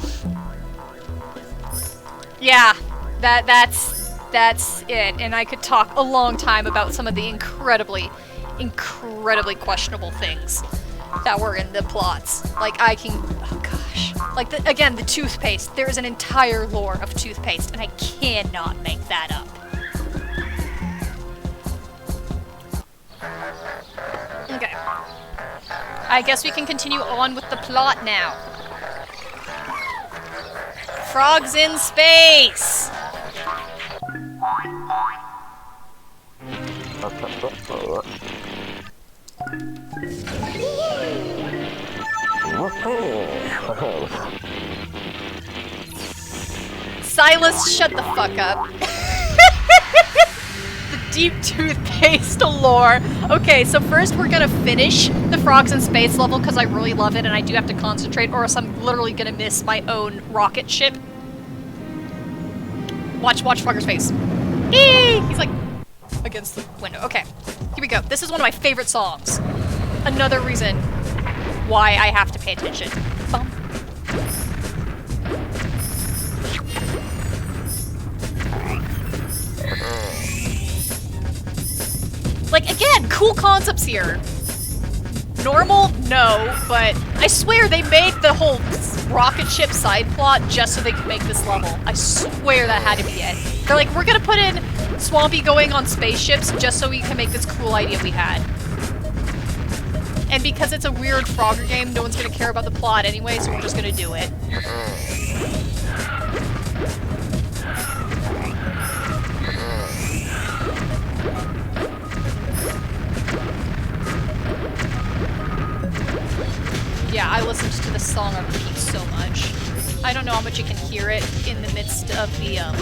A: Yeah, that's it. And I could talk a long time about some of the incredibly questionable things that were in the plots. Like, oh gosh. Like, again, the toothpaste. There is an entire lore of toothpaste, and I cannot make that up. Okay. I guess we can continue on with the plot now. Frogs in space! Silas, shut the fuck up. The deep toothpaste lore. Okay, so first we're gonna finish the Frogs in Space level because I really love it and I do have to concentrate or else I'm literally gonna miss my own rocket ship. Watch Frogger's face. Eee! He's like against the window. Okay, here we go. This is one of my favorite songs. Another reason why I have to pay attention. Bum. Like, again, cool concepts here. Normal? No, but I swear they made the whole rocket ship side plot just so they could make this level. I swear that had to be it. They're like, we're gonna put in Swampy going on spaceships just so we can make this cool idea we had. And because it's a weird Frogger game, no one's gonna care about the plot anyway, so we're just gonna do it. Yeah, I listened to this song on repeat so much. I don't know how much you can hear it in the midst of the, of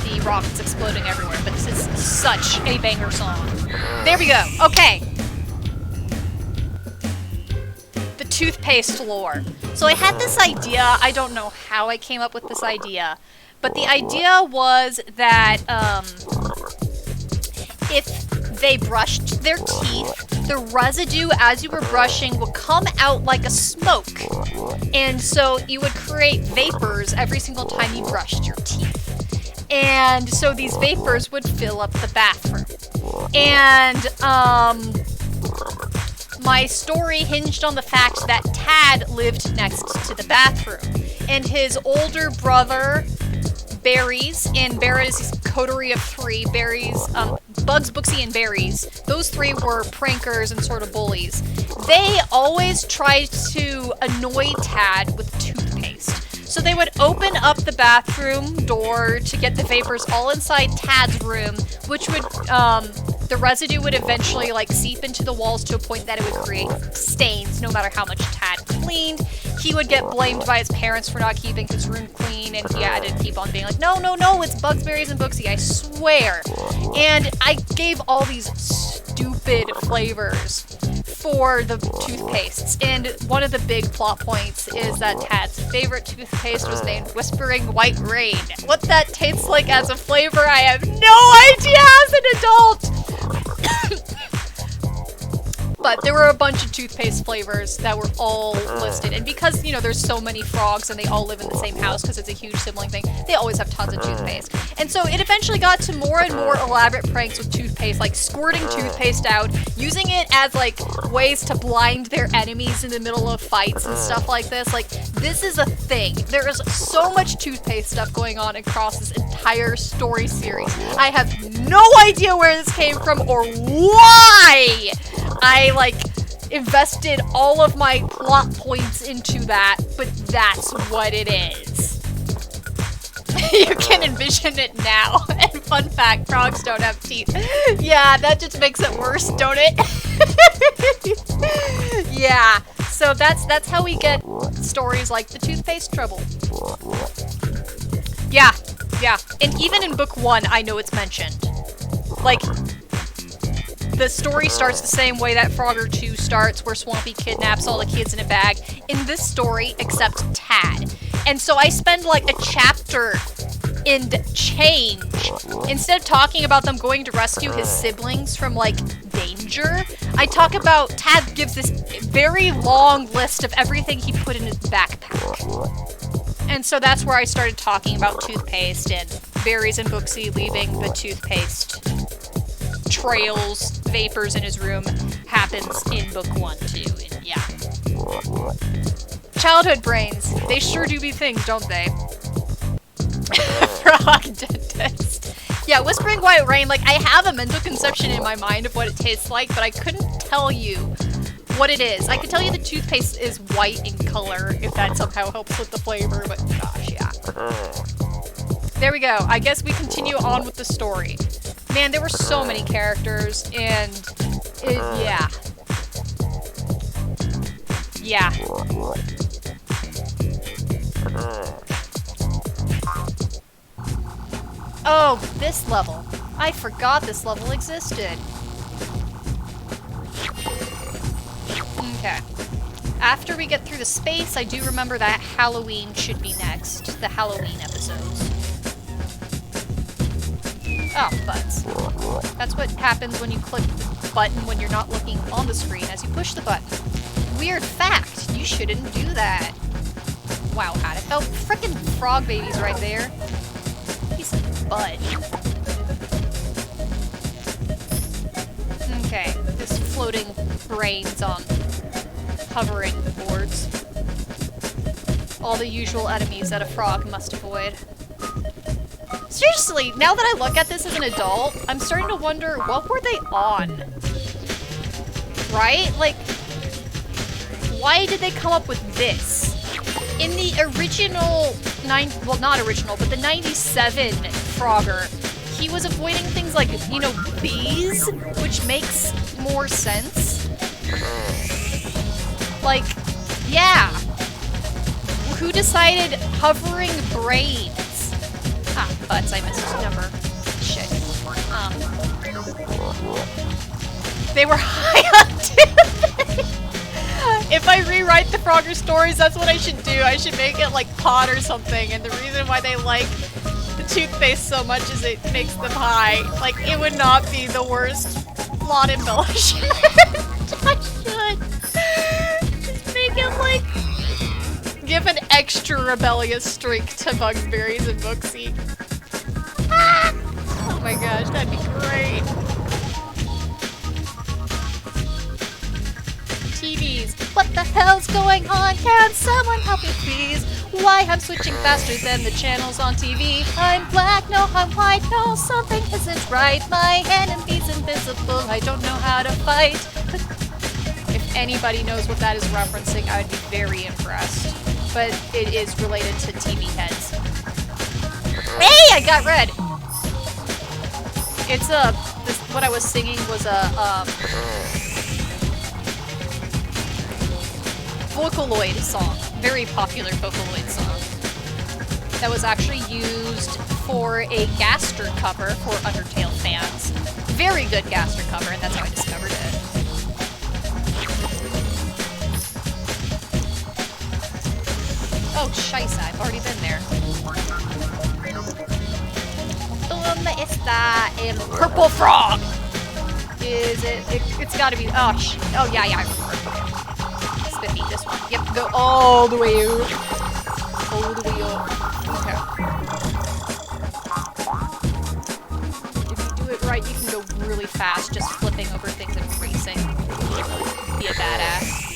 A: the rockets exploding everywhere, but this is such a banger song. There we go. Okay. The toothpaste lore. So I had this idea, I don't know how I came up with this idea, but the idea was that, if they brushed their teeth, the residue as you were brushing would come out like a smoke. And so you would create vapors every single time you brushed your teeth. And so these vapors would fill up the bathroom. And, my story hinged on the fact that Tad lived next to the bathroom. And his older brother, Berries, and Barry's coterie of three, Berries, Bugs, Booksy, and Berries, those three were prankers and sort of bullies. They always tried to annoy Tad with toothpaste. So they would open up the bathroom door to get the vapors all inside Tad's room, which would the residue would eventually like seep into the walls to a point that it would create stains no matter how much Tad cleaned. He would get blamed by his parents for not keeping his room clean, and he had to keep on being like, no, no, no, it's Bugs, Berries, and Booksy, I swear. And I gave all these stupid flavors for the toothpastes, and one of the big plot points is that Tad's favorite toothpaste was named Whispering White Rain. What that tastes like as a flavor, I have no idea as an adult! But there were a bunch of toothpaste flavors that were all listed. And because, you know, there's so many frogs and they all live in the same house because it's a huge sibling thing, they always have tons of toothpaste. And so it eventually got to more and more elaborate pranks with toothpaste, like squirting toothpaste out, using it as, like, ways to blind their enemies in the middle of fights and stuff like this. Like, this is a thing. There is so much toothpaste stuff going on across this entire story series. I have no idea where this came from or why I, like, invested all of my plot points into that, but that's what it is. You can envision it now. And fun fact, frogs don't have teeth. Yeah, that just makes it worse, don't it? Yeah, so that's how we get stories like the toothpaste trouble. Yeah, yeah. And even in book 1, I know it's mentioned. Like, the story starts the same way that Frogger 2 starts, where Swampy kidnaps all the kids in a bag. In this story, except Tad. And so I spend like a chapter in change. Instead of talking about them going to rescue his siblings from like danger, I talk about Tad gives this very long list of everything he put in his backpack. And so that's where I started talking about toothpaste and Berries and Booksy leaving the toothpaste trails, vapors in his room happens in book 1 too, and yeah. Childhood brains, they sure do be things, don't they? Frog dentist. Yeah, Whispering White Rain, like, I have a mental conception in my mind of what it tastes like, but I couldn't tell you what it is. I could tell you the toothpaste is white in color, if that somehow helps with the flavor, but gosh, yeah. There we go. I guess we continue on with the story. Man, there were so many characters, and yeah. Yeah. Oh, this level. I forgot this level existed. Okay. After we get through the space, I do remember that Halloween should be next. The Halloween episodes. Oh, butts. That's what happens when you click the button when you're not looking on the screen as you push the button. Weird fact, you shouldn't do that. Wow, had it. Oh, frickin' frog babies right there. Piece of budge. Okay, this floating brains on hovering boards. All the usual enemies that a frog must avoid. Seriously, now that I look at this as an adult, I'm starting to wonder, what were they on? Right? Like, why did they come up with this? In the original, well, not original, but the 97 Frogger, he was avoiding things like, you know, bees, which makes more sense. Like, yeah. Who decided hovering brains? Ah, butts, I missed his number. Shit. They were high on toothpaste. If I rewrite the Frogger stories, that's what I should do. I should make it like pot or something, and the reason why they like the toothpaste so much is it makes them high. Like, it would not be the worst plot embellishment. I should. Just make it like... give an extra rebellious streak to Bugs, Berries, and Booksy. Ah! Oh my gosh, that'd be great. TVs. What the hell's going on? Can someone help me please? Why I'm switching faster than the channels on TV? I'm black, no I'm white, no something isn't right. My enemy's invisible, I don't know how to fight. If anybody knows what that is referencing, I would be very impressed. But it is related to TV heads. Hey, I got red! It's the
B: what I was singing was a Vocaloid song, very popular Vocaloid song that was actually used for a Gaster cover for Undertale fans. Very good Gaster cover, and that's how I discovered it. Oh, scheisse, I've already been there. Está el purple frog! Is it? It's gotta be. Oh, oh yeah, I remember. It's defeat this one. Yep, go all the way up. All the way up. Okay. If you do it right, you can go really fast, just flipping over things and racing. Be a badass.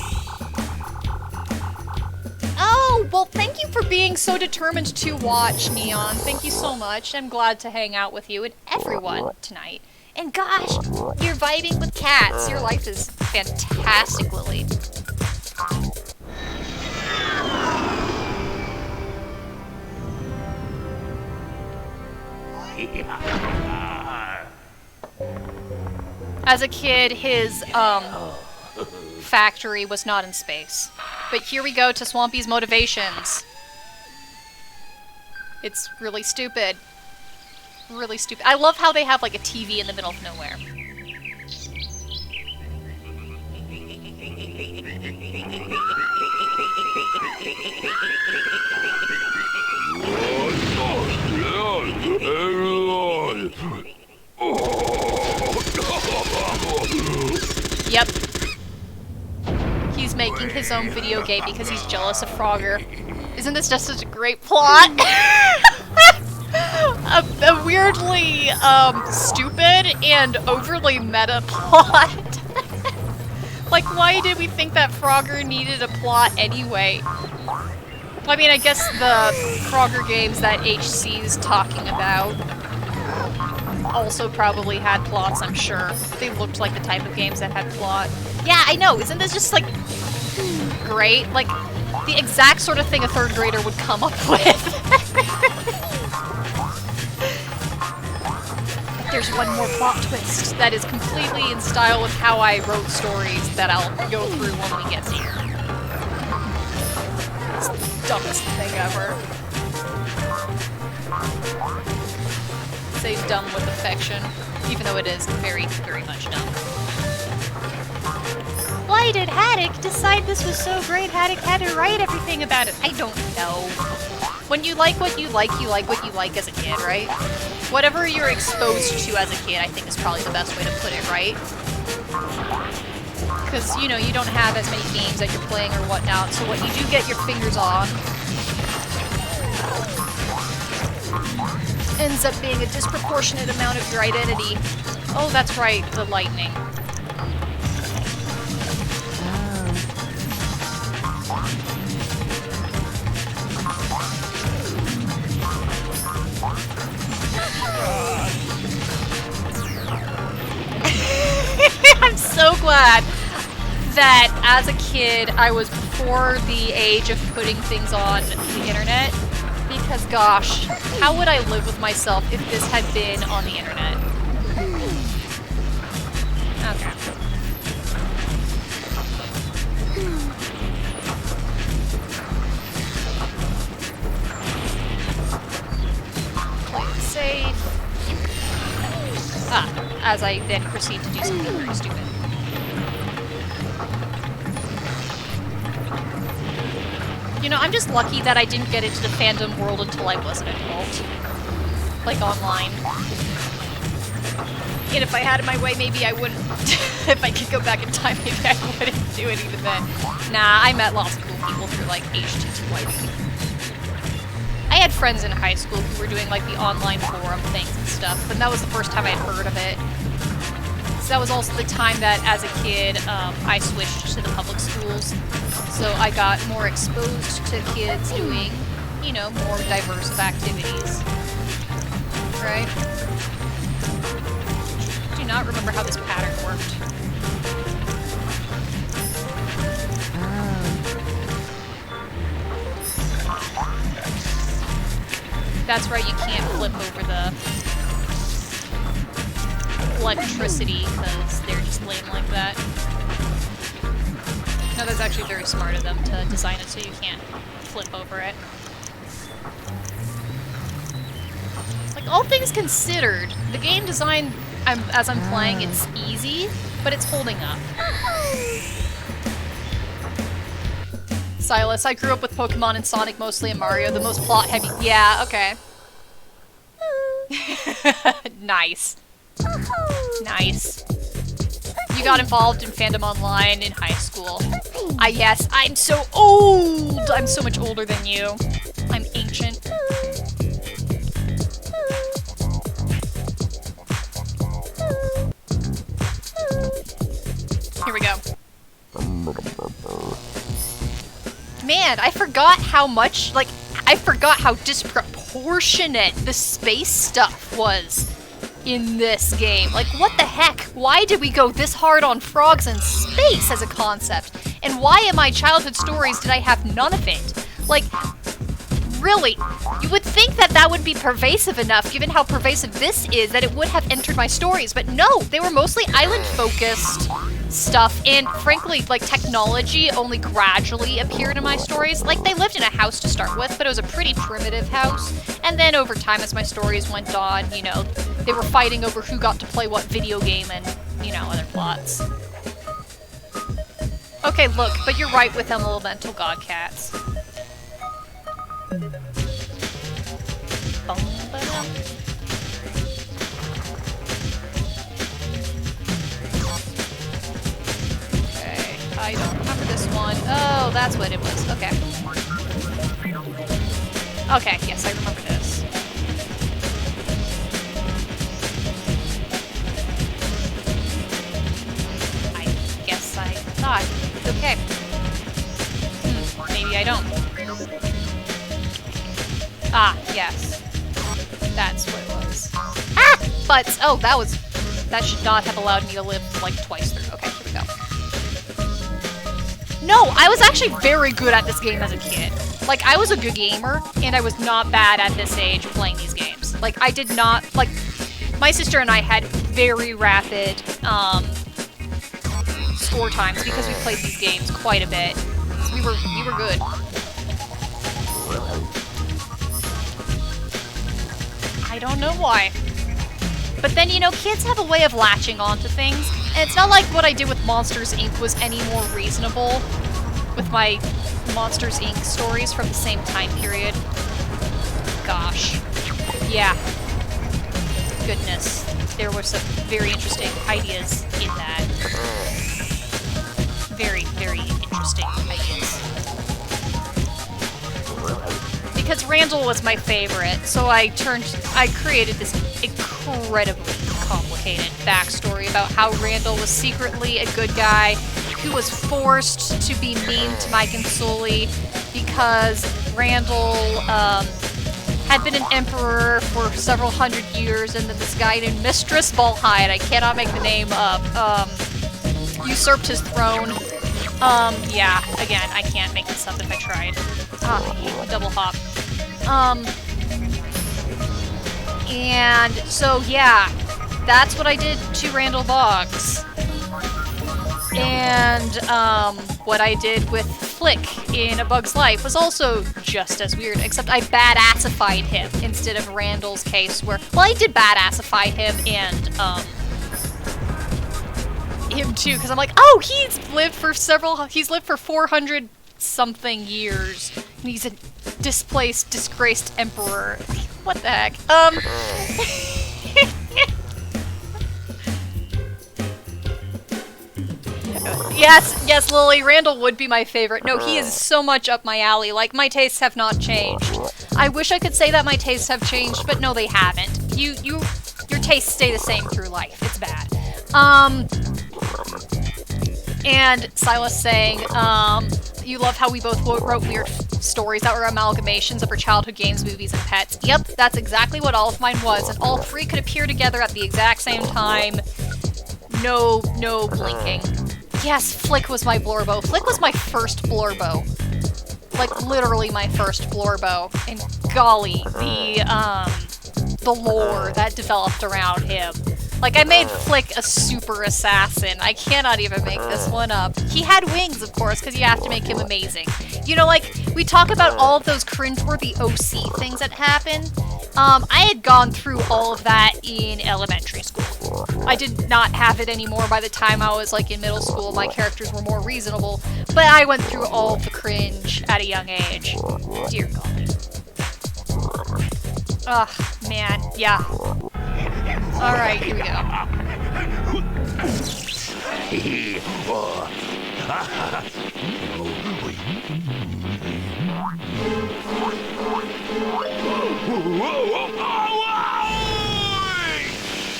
B: Oh, well, thank you for being so determined to watch, Neon. Thank you so much. I'm glad to hang out with you and everyone tonight. And gosh, you're vibing with cats. Your life is fantastic, Lily. As a kid, his, factory was not in space. But here we go to Swampy's motivations. It's really stupid. Really stupid. I love how they have like a TV in the middle of nowhere. Yep. He's making his own video game because he's jealous of Frogger. Isn't this just such a great plot? a weirdly, stupid and overly meta plot. Like, why did we think that Frogger needed a plot anyway? I mean, I guess the Frogger games that HC's talking about also probably had plots, I'm sure. They looked like the type of games that had plot. Yeah, I know, isn't this just, like, great? Like, the exact sort of thing a third grader would come up with. There's one more plot twist that is completely in style with how I wrote stories that I'll go through when we get here. It's the dumbest thing ever. Say dumb with affection, even though it is very, very much dumb. Why did Haddock decide this was so great Haddock had to write everything about it? I don't know. When you like what you like what you like as a kid, right? Whatever you're exposed to as a kid, I think is probably the best way to put it, right? Because, you know, you don't have as many games that you're playing or whatnot, so what you do get your fingers on ends up being a disproportionate amount of your identity. Oh, that's right, the lightning. I'm so glad that as a kid I was before the age of putting things on the internet, because gosh, how would I live with myself if this had been on the internet? Okay. Play it safe. As I then proceed to do something very stupid. You know, I'm just lucky that I didn't get into the fandom world until I was an adult. Like, online. And if I had it my way, maybe I wouldn't. If I could go back in time, maybe I wouldn't do it even then. Nah, I met lots of cool people through, like, HTTYP. I had friends in high school who were doing, like, the online forum things and stuff, but that was the first time I'd heard of it. So that was also the time that, as a kid, I switched to the public schools. So I got more exposed to kids doing, you know, more diverse of activities. Right? I do not remember how this pattern worked. That's right, you can't flip over the electricity, because they're just lame like that. No, that's actually very smart of them to design it so you can't flip over it. Like, all things considered, the game design, as I'm playing, it's easy, but it's holding up. Silas, I grew up with Pokemon and Sonic mostly, and Mario, the most plot heavy. Yeah, okay. Nice. Nice. You got involved in fandom online in high school. Yes, I'm so old! I'm so much older than you. I'm ancient. Here we go. Man, I forgot how much, like, I forgot how disproportionate the space stuff was in this game. Like, what the heck? Why did we go this hard on frogs and space as a concept? And why in my childhood stories did I have none of it? Like, really, you would think that that would be pervasive enough, given how pervasive this is, that it would have entered my stories. But no, they were mostly island-focused stuff, and frankly, like, technology only gradually appeared in my stories. Like, they lived in a house to start with, but it was a pretty primitive house. And then over time, as my stories went on, you know, they were fighting over who got to play what video game and, you know, other plots. Okay, look, but you're right with them elemental god cats. Okay, I don't remember this one. Oh, that's what it was. Okay. Okay, yes, I remember this. I guess I thought. Okay. Maybe I don't. Ah, yes. That's what it was. Ah! But, oh, that should not have allowed me to live, like, twice through. Okay, here we go. No, I was actually very good at this game as a kid. Like, I was a good gamer, and I was not bad at this age playing these games. Like, I did not, like, my sister and I had very rapid, score times because we played these games quite a bit. So we were good. I don't know why. But then, you know, kids have a way of latching onto things, and it's not like what I did with Monsters, Inc. was any more reasonable with my Monsters, Inc. stories from the same time period. Gosh. Yeah. Goodness. There were some very interesting ideas in that. Very, very interesting ideas. Because Randall was my favorite, so I created this incredibly complicated backstory about how Randall was secretly a good guy who was forced to be mean to Mike and Sully because Randall had been an emperor for several hundred years, and then this guy named Mistress Ballhide, I cannot make the name up, usurped his throne. Yeah, again, I can't make this up if I tried. Double hop. And so, yeah, that's what I did to Randall Boggs. And, what I did with Flick in A Bug's Life was also just as weird, except I badassified him instead of Randall's case where, well, I did badassify him and, him too, because I'm like, oh, he's lived for 400 something years, and he's a displaced, disgraced emperor. What the heck? Yes, Lily, Randall would be my favorite. No, he is so much up my alley. Like, my tastes have not changed. I wish I could say that my tastes have changed, but no, they haven't. Your tastes stay the same through life. It's bad. And Silas saying, you love how we both wrote weird stories that were amalgamations of our childhood games, movies, and pets. Yep, that's exactly what all of mine was, and all three could appear together at the exact same time. No blinking. Yes, Flick was my Blorbo. Flick was my first Blorbo. Like, literally my first Blorbo. And golly, the lore that developed around him.
A: Like, I made Flick a super assassin. I cannot even make this one up. He had wings, of course, because you have to make him amazing. You know, like, we talk about all of those cringeworthy OC things that happen. I had gone through all of that in elementary school. I did not have it anymore by the time I was, like, in middle school. My characters were more reasonable. But I went through all of the cringe at a young age. Dear God. Ugh, man, yeah. Alright, here we go. I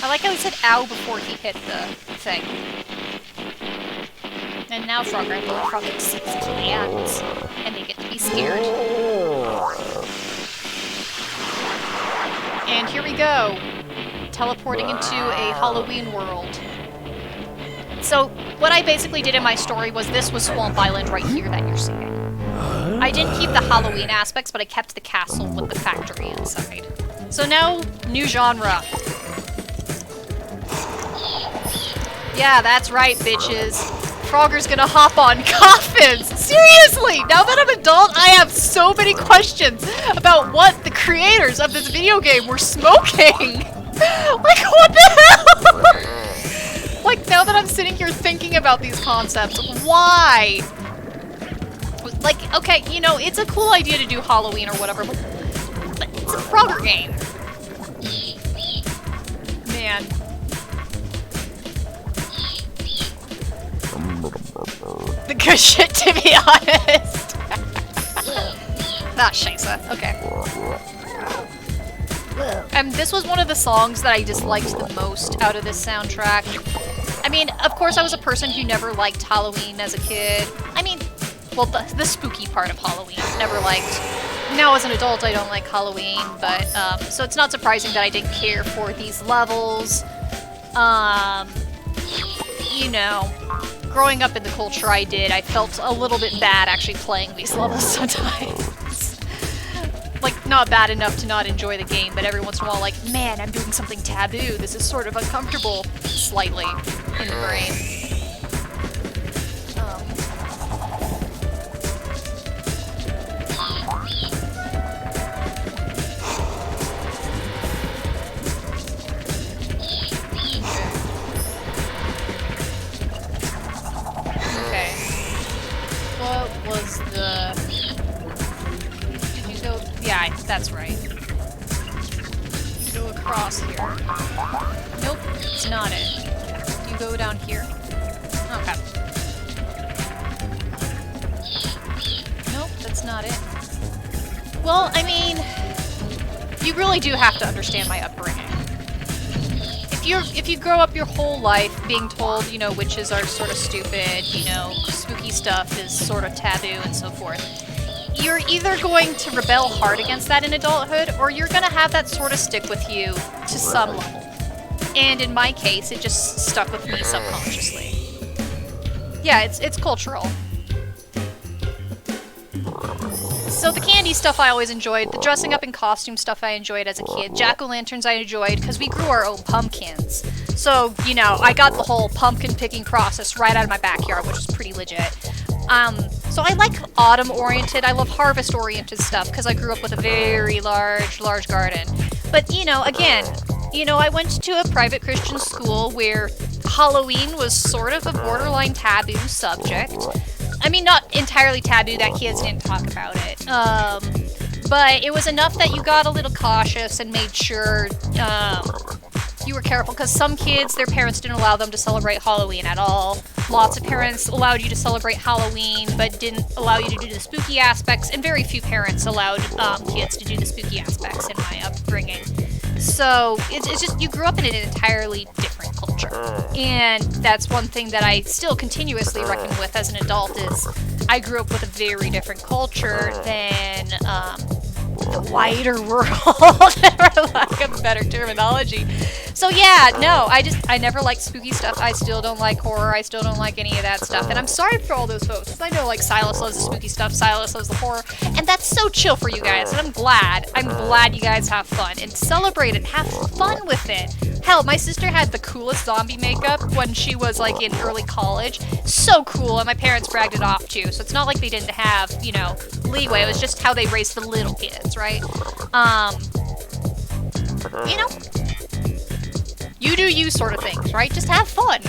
A: like how he said ow before he hit the thing. And now Frogger and Little Frog sees clans, and they get to be scared. And here we go, teleporting into a Halloween world. So, what I basically did in my story was this was Swamp Island right here that you're seeing. I didn't keep the Halloween aspects, but I kept the castle with the factory inside. So now, new genre. Yeah, that's right, bitches. Frogger's gonna hop on coffins! Seriously! Now that I'm an adult, I have so many questions about what the creators of this video game were smoking! Like, what the hell? Like, now that I'm sitting here thinking about these concepts, why? Like, okay, you know, it's a cool idea to do Halloween or whatever, but it's a Frogger game. Man. The good shit, to be honest. Ah, scheisse. Okay. This was one of the songs that I disliked the most out of this soundtrack. I mean, of course I was a person who never liked Halloween as a kid. I mean, well, the spooky part of Halloween I never liked. Now as an adult I don't like Halloween, but, so it's not surprising that I didn't care for these levels. You know, growing up in the culture I did, I felt a little bit bad actually playing these levels sometimes. Like, not bad enough to not enjoy the game, but every once in a while, like, man, I'm doing something taboo. This is sort of uncomfortable, slightly, in the brain. Yeah, that's right. Go across here. Nope, it's not it. You go down here. Okay. Nope, that's not it. Well, I mean, you really do have to understand my upbringing. If you grow up your whole life being told, you know, witches are sort of stupid, you know, spooky stuff is sort of taboo and so forth, you're either going to rebel hard against that in adulthood, or you're gonna have that sort of stick with you to some level. And in my case, it just stuck with me subconsciously. Yeah, it's cultural. So the candy stuff I always enjoyed, the dressing up in costume stuff I enjoyed as a kid, jack-o'-lanterns I enjoyed, because we grew our own pumpkins. So, you know, I got the whole pumpkin picking process right out of my backyard, which was pretty legit. So I like autumn-oriented, I love harvest-oriented stuff, because I grew up with a very large garden. But, you know, again, you know, I went to a private Christian school where Halloween was sort of a borderline taboo subject. I mean, not entirely taboo, that kids didn't talk about it. But it was enough that you got a little cautious and made sure, you were careful, because some kids, their parents didn't allow them to celebrate Halloween at all. Lots of parents allowed you to celebrate Halloween, but didn't allow you to do the spooky aspects, and very few parents allowed kids to do the spooky aspects in my upbringing. So, it's just, you grew up in an entirely different culture. And that's one thing that I still continuously reckon with as an adult, is I grew up with a very different culture than the wider world, for lack of better terminology. So yeah, no, I never liked spooky stuff. I still don't like horror. I still don't like any of that stuff. And I'm sorry for all those folks, because I know like Silas loves the spooky stuff, Silas loves the horror, and that's so chill for you guys. And I'm glad you guys have fun and celebrate it, have fun with it. Hell, my sister had the coolest zombie makeup when she was like in early college. So cool, and my parents bragged it off too. So it's not like they didn't have, you know, leeway. It was just how they raised the little kids, right? You know, you do you sort of things, right? Just have fun.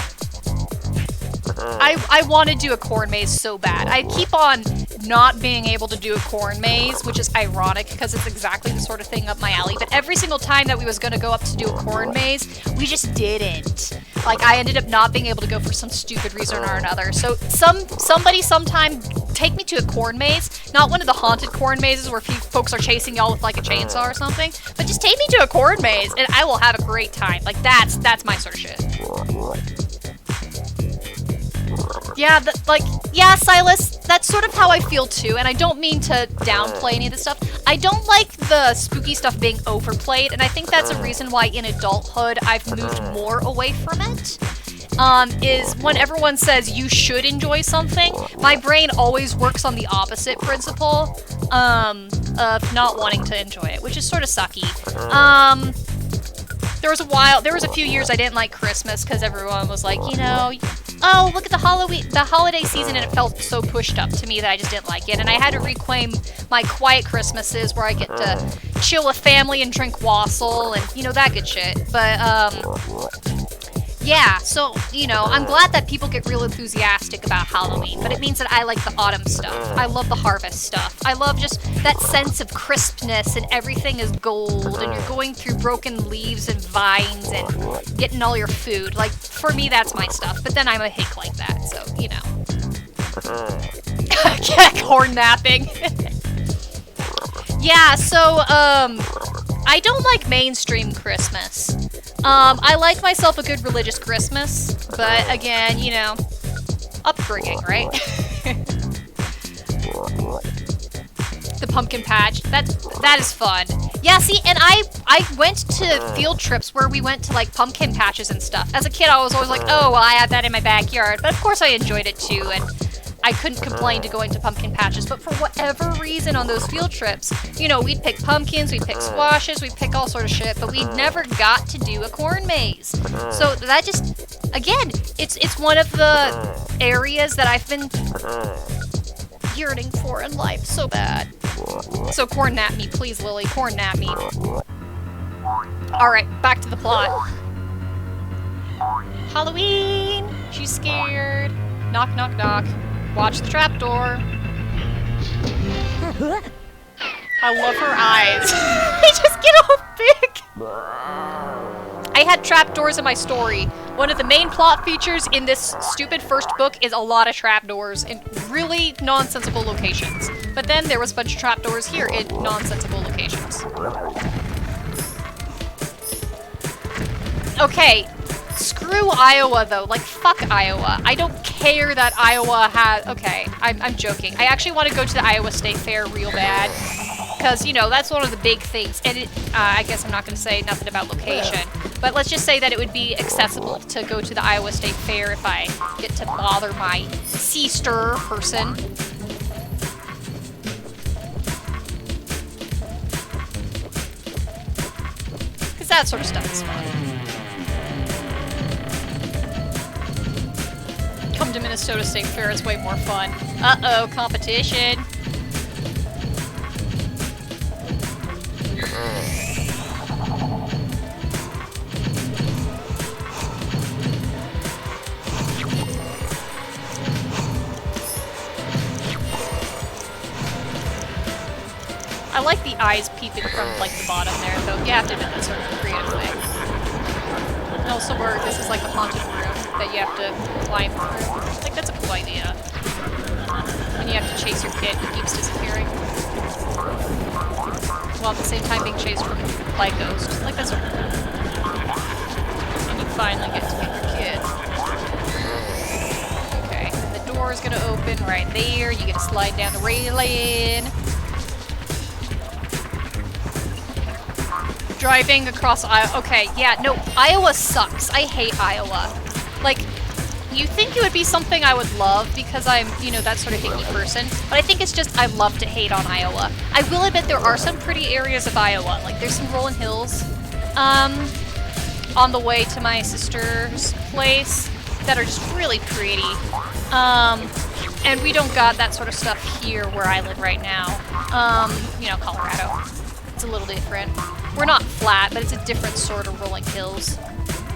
A: I want to do a corn maze so bad. I keep on not being able to do a corn maze, which is ironic because it's exactly the sort of thing up my alley. But every single time that we was going to go up to do a corn maze, we just didn't. Like, I ended up not being able to go for some stupid reason or another. So somebody sometime take me to a corn maze. Not one of the haunted corn mazes where folks are chasing y'all with like a chainsaw or something. But just take me to a corn maze and I will have a great time. Like, that's my sort of shit. Yeah, yeah, Silas, that's sort of how I feel too, and I don't mean to downplay any of this stuff. I don't like the spooky stuff being overplayed, and I think that's a reason why in adulthood I've moved more away from it. Is when everyone says you should enjoy something, my brain always works on the opposite principle, of not wanting to enjoy it, which is sort of sucky. There was a few years I didn't like Christmas because everyone was like, you know, oh, look at the holiday season, and it felt so pushed up to me that I just didn't like it. And I had to reclaim my quiet Christmases where I get to chill with family and drink wassail and, you know, that good shit. But, yeah, so, you know, I'm glad that people get real enthusiastic about Halloween, but it means that I like the autumn stuff. I love the harvest stuff. I love just that sense of crispness and everything is gold and you're going through broken leaves and vines and getting all your food. Like, for me, that's my stuff, but then I'm a hick like that, so, you know. Corn napping. Yeah, so, I don't like mainstream Christmas. I like myself a good religious Christmas, but again, you know, upbringing, right? The pumpkin patch, that is fun. Yeah, see, and I went to field trips where we went to like pumpkin patches and stuff. As a kid, I was always like, oh, well, I had that in my backyard, but of course I enjoyed it too, and I couldn't complain to going to pumpkin patches, but for whatever reason on those field trips, you know, we'd pick pumpkins, we'd pick squashes, we'd pick all sort of shit, but we never got to do a corn maze. So that just, again, it's one of the areas that I've been yearning for in life so bad. So corn nap me, please, Lily, corn nap me. Alright, back to the plot. Halloween! She's scared. Knock, knock, knock. Watch the trapdoor. I love her eyes. They just get all big. I had trapdoors in my story. One of the main plot features in this stupid first book is a lot of trapdoors in really nonsensical locations. But then there was a bunch of trapdoors here in nonsensical locations. Okay. Screw Iowa, though. Like, fuck Iowa. I don't care that Iowa has... Okay, I'm joking. I actually want to go to the Iowa State Fair real bad. Because, you know, that's one of the big things. And I guess I'm not going to say nothing about location. But let's just say that it would be accessible to go to the Iowa State Fair if I get to bother my sister person. Because that sort of stuff is fun. Come to Minnesota State Fair, it's way more fun. Uh-oh, competition. I like the eyes peeping from, like, the bottom there, though. You have to admit that's sort of a creative thing. And also where this is like a haunted room that you have to climb through. Like, that's a cool idea. And you have to chase your kid who keeps disappearing. While at the same time being chased from by a ghost. Like, that's sort of cool. And you finally get to meet your kid. Okay, the door is gonna open right there. You get to slide down the railing.
B: Driving across Iowa. Okay, yeah, no, Iowa sucks. I hate Iowa. Like, you think it would be something I would love because I'm, you know, that sort of hippie person, but I think it's just I love to hate on Iowa. I will admit there are some pretty areas of Iowa. Like, there's some rolling hills on the way to my sister's place that are just really pretty. And we don't got that sort of stuff here where I live right now. You know, Colorado. It's a little different. We're not flat, but it's a different sort of rolling hills.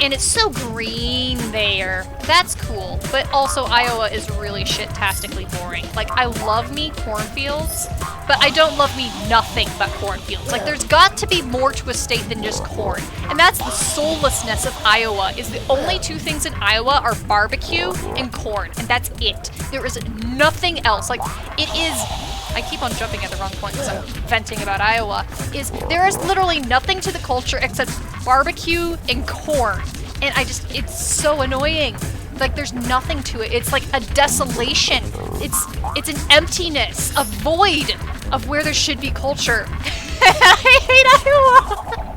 B: And it's so green there. That's cool. But also Iowa is really shit-tastically boring. Like, I love me cornfields, but I don't love me nothing but cornfields. Like, there's got to be more to a state than just corn. And that's the soullessness of Iowa, is the only two things in Iowa are barbecue and corn. And that's it. There is nothing else. Like, it is... I keep on jumping at the wrong point because I'm venting about Iowa, there is literally nothing to the culture except barbecue and corn. And it's so annoying. Like, there's nothing to it. It's like a desolation. It's an emptiness, a void of where there should be culture. I hate Iowa!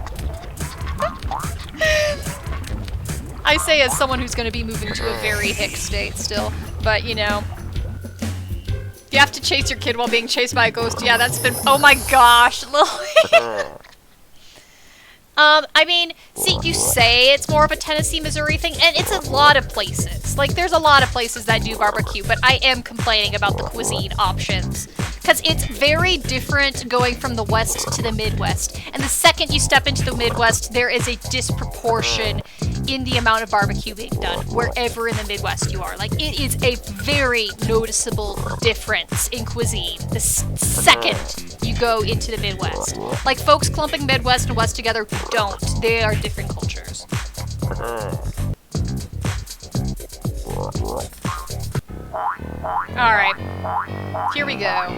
B: I say as someone who's going to be moving to a very hick state still, but you know. You have to chase your kid while being chased by a ghost. Yeah, that's been... Oh my gosh, Lily. I mean, see, you say it's more of a Tennessee, Missouri thing, and it's a lot of places. Like, there's a lot of places that do barbecue, but I am complaining about the cuisine options. Because it's very different going from the West to the Midwest. And the second you step into the Midwest, there is a disproportion in the amount of barbecue being done wherever in the Midwest you are. Like, it is a very noticeable difference in cuisine the second you go into the Midwest. Like, folks clumping Midwest and West together don't. They are different cultures. Alright. Here we go.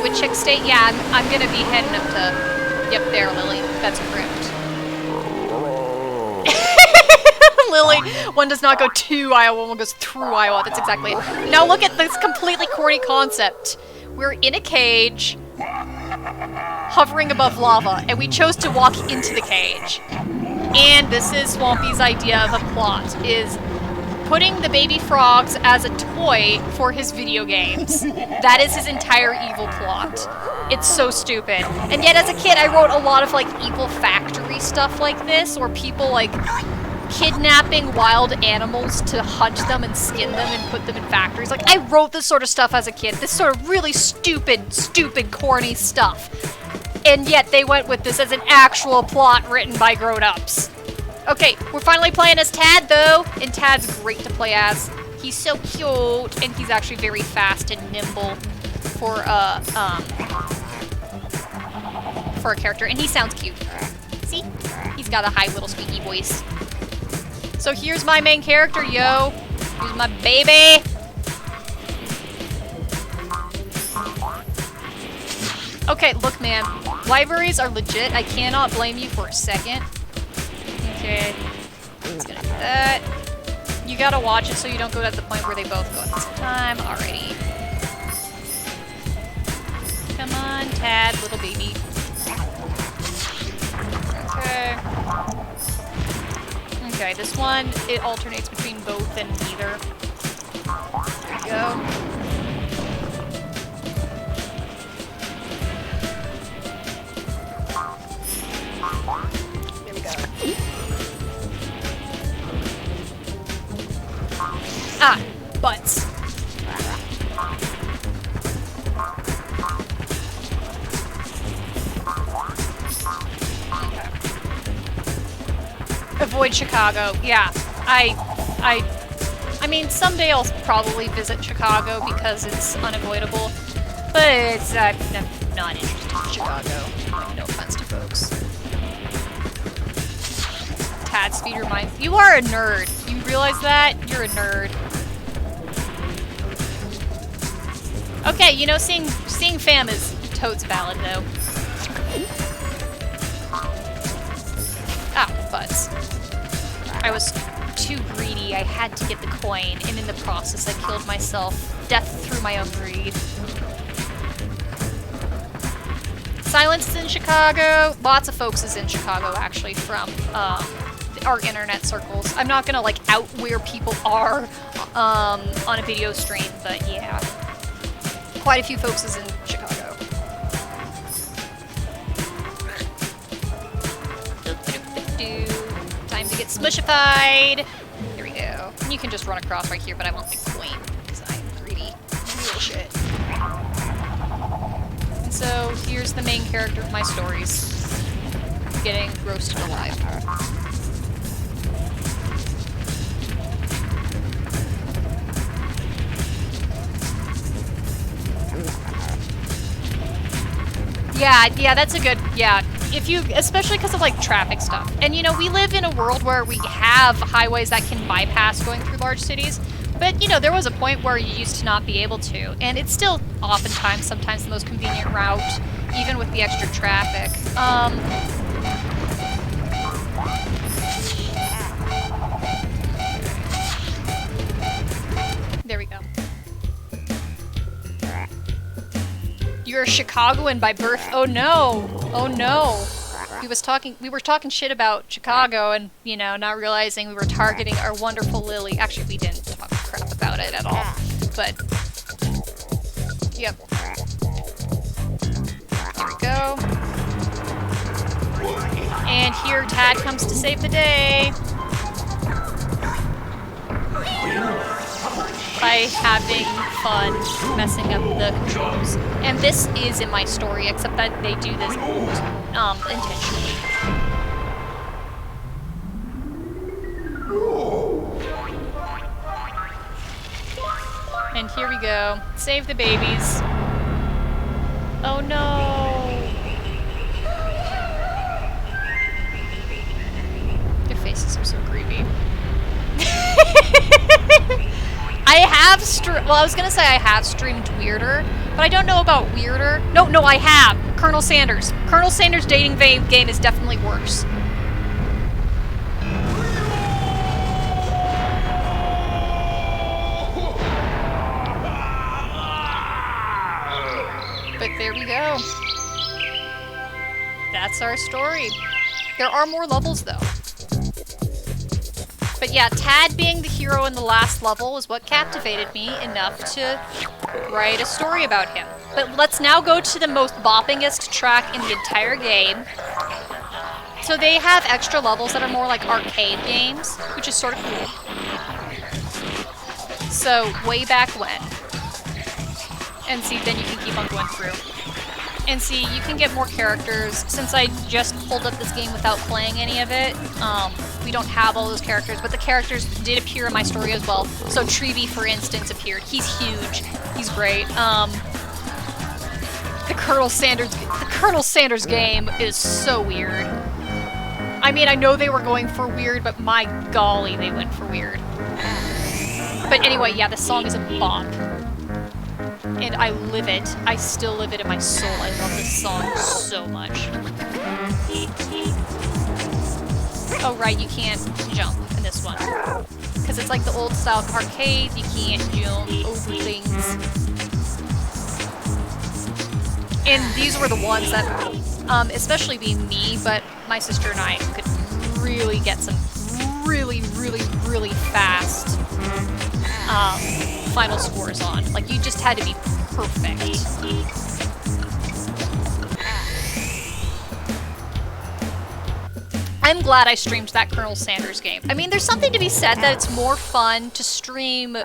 B: With Chick State? Yeah, I'm gonna be heading up to... Yep, there, Lily. That's correct. Lily, one does not go to Iowa, one goes through Iowa. That's exactly it. Now look at this completely corny concept. We're in a cage, hovering above lava, and we chose to walk into the cage. And this is Swampy's idea of a plot, is putting the baby frogs as a toy for his video games. That is his entire evil plot. It's so stupid. And yet as a kid, I wrote a lot of, like, evil factory stuff like this, or people, like, kidnapping wild animals to hunt them and skin them and put them in factories. Like, I wrote this sort of stuff as a kid. This sort of really stupid, corny stuff. And yet they went with this as an actual plot written by grown-ups. Okay, we're finally playing as Tad, though. And Tad's great to play as. He's so cute, and he's actually very fast and nimble for a character. And he sounds cute. See? He's got a high little squeaky voice. So here's my main character, yo. Here's my baby. Okay, look, man. Libraries are legit. I cannot blame you for a second. Okay. Just gonna do that. You gotta watch it so you don't go at the point where they both go at the same time. Alrighty. Come on, Tad, little baby. Okay. Okay, this one, it alternates between both and neither. There we go. There we go. Ah, butts. Avoid Chicago. Yeah, I mean, someday I'll probably visit Chicago because it's unavoidable, but it's, I'm not interested in Chicago. No offense to folks. Tad speed reminds you are a nerd. You realize that? You're a nerd. Okay, you know, seeing fam is totes valid though. Ah, butts. I was
A: too greedy. I had to get the coin, and in the process I killed myself. Death through my own greed. Silence is in Chicago. Lots of folks is in Chicago, actually, from our internet circles. I'm not gonna, like, out where people are on a video stream, but yeah. Quite a few folks is in Chicago. Time to get smushified. Here we go. You can just run across right here, but I want the coin, because I'm greedy. Real shit. And so, here's the main character of my stories. Getting roasted alive. Yeah, that's a good, yeah. If you, especially because of, like, traffic stuff. And, you know, we live in a world where we have highways that can bypass going through large cities. But, you know, there was a point where you used to not be able to. And it's still oftentimes, sometimes the most convenient route, even with the extra traffic. There we go. You're a Chicagoan by birth. Oh no. Oh no. We were talking shit about Chicago and, you know, not realizing we were targeting our wonderful Lily. Actually, we didn't talk crap about it at all. But, yep. There we go. And here Tad comes to save the day. By having fun messing up the controls. And this is in my story, except that they do this intentionally. And here we go. Save the babies. Oh no! Their faces are so creepy. I was gonna say I have streamed Weirder, but I don't know about Weirder. No, I have. Colonel Sanders. Colonel Sanders' dating game is definitely worse. But there we go. That's our story. There are more levels, though. But yeah, Tad being the hero in the last level is what captivated me enough to write a story about him. But let's now go to the most boppingest track in the entire game. So they have extra levels that are more like arcade games, which is sort of cool. So, way back when. And see, then you can keep on going through. And see, you can get more characters. Since I just pulled up this game without playing any of it, we don't have all those characters, but the characters did appear in my story as well. So Treevee, for instance, appeared. He's huge. He's great. The Colonel Sanders game is so weird. I mean, I know they were going for weird, but my golly, they went for weird. But anyway, yeah, the song is a bop. And I live it. I still live it in my soul. I love this song so much. Oh, right, you can't jump in this one. Because it's like the old style arcade, you can't jump over things. And these were the ones that, especially being me, but my sister and I could really get some really, really, really fast final scores on. Like, you just had to be perfect. I'm glad I streamed that Colonel Sanders game. I mean, there's something to be said that it's more fun to stream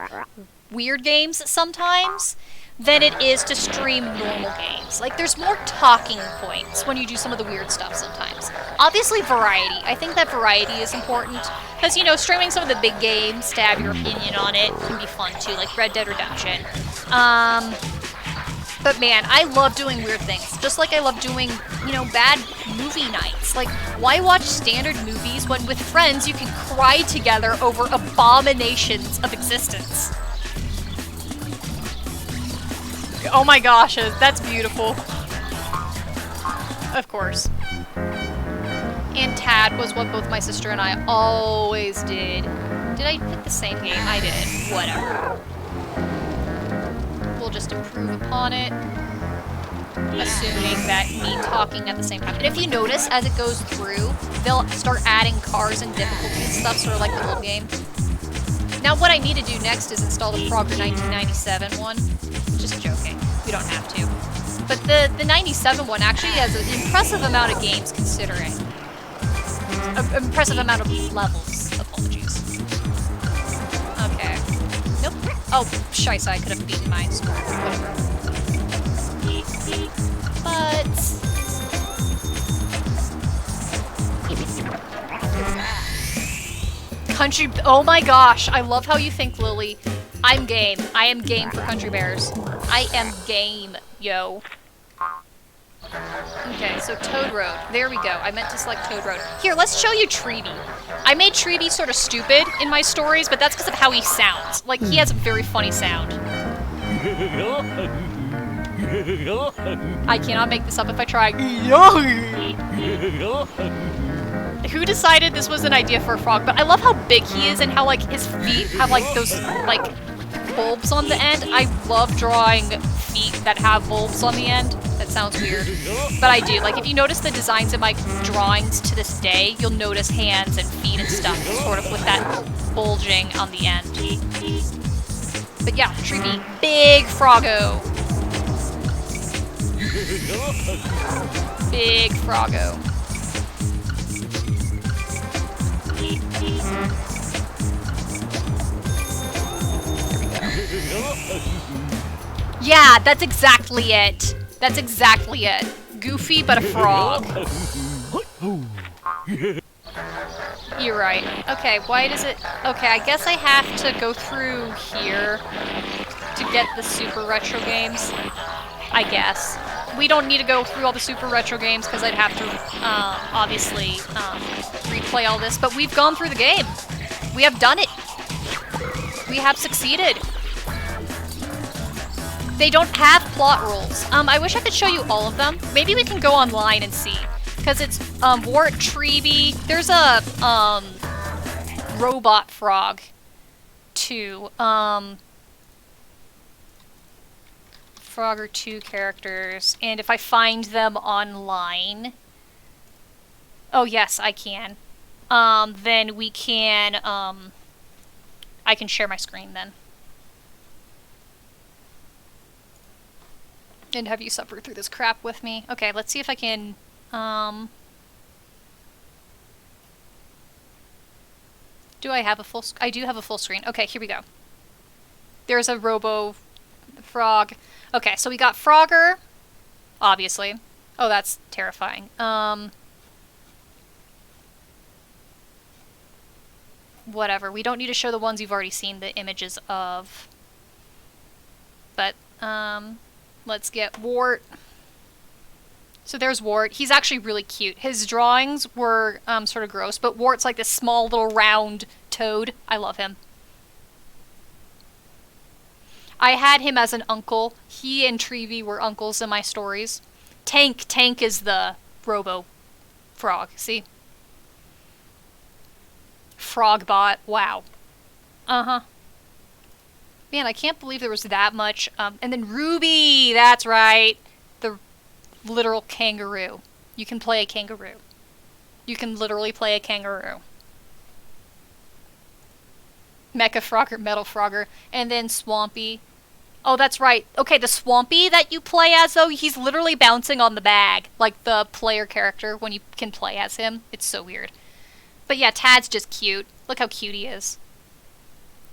A: weird games sometimes than it is to stream normal games. Like, there's more talking points when you do some of the weird stuff sometimes. Obviously, variety. I think that variety is important. Because, you know, streaming some of the big games to have your opinion on it can be fun, too. Like Red Dead Redemption. But man, I love doing weird things. Just like I love doing, you know, bad movie nights. Like, why watch standard movies when with friends you can cry together over abominations of existence? Oh my gosh, that's beautiful. Of course.
B: and Tad was what both my sister and I always did. Did I pick the same game? I did. Whatever. We'll just improve upon it. Assuming that me talking at the same time. And if you notice, as it goes through, they'll start adding cars and difficulty and stuff, sort of like the old game. Now what I need to do next is install the Frogger 1997 one. Just joking. You don't have to. But the 97 one actually has an impressive amount of games considering. An impressive amount of levels. Apologies. Okay. Nope. Oh, shice, I could have beaten my score. Whatever. But... Country... Oh my gosh, I love how you think, Lily. I'm game. I am game for Country Bears. I am game, yo. Okay, so Toad Road. There we go. I meant to select Toad Road. Here, let's show you Treeby. I made Treeby sort of stupid in my stories, but that's because of how he sounds. Like, he has a very funny sound. I cannot make this up if I try. Who decided this was an idea for a frog? But I love how big he is and how, like, his feet have, like, those, like, bulbs on the end. I love drawing feet that have bulbs on the end. That sounds weird. But I do. Like, if you notice the designs in my drawings to this day, you'll notice hands and feet and stuff, sort of with that bulging on the end. But yeah, Treeby. Big Froggo. Big Froggo. Yeah, that's exactly it. That's exactly it. Goofy, but a frog. You're right. Okay, why does it... Okay, I guess I have to go through here to get the Super Retro games. I guess. We don't need to go through all the Super Retro games because I'd have to, obviously, replay all this. But we've gone through the game. We have done it. We have succeeded. They don't have plot rules. I wish I could show you all of them. Maybe we can go online and see. Because it's, Wart, Treeby. There's a, robot frog, too. Frogger 2 characters. And if I find them online... Oh, yes, I can. Then we can, I can share my screen then. And have you suffer through this crap with me? Okay, let's see if I can, do I have a full... I do have a full screen. Okay, here we go. There's a Robo Frog. Okay, so we got Frogger, obviously. Oh, that's terrifying. Whatever. We don't need to show the ones you've already seen the images of. But, let's get Wart. So there's Wart. He's actually really cute. His drawings were, sort of gross, but Wart's like this small little round toad. I love him. I had him as an uncle. He and Treeby were uncles in my stories. Tank is the Robo Frog, see? Frogbot, wow. Uh-huh. Man, I can't believe there was that much. And then Ruby, that's right. The literal kangaroo. You can play a kangaroo. You can literally play a kangaroo. Mecha Frogger, Metal Frogger, and then Swampy. Oh, that's right. Okay, the Swampy that you play as, though, he's literally bouncing on the bag, like the player character when you can play as him. It's so weird. But yeah, Tad's just cute. Look how cute he is.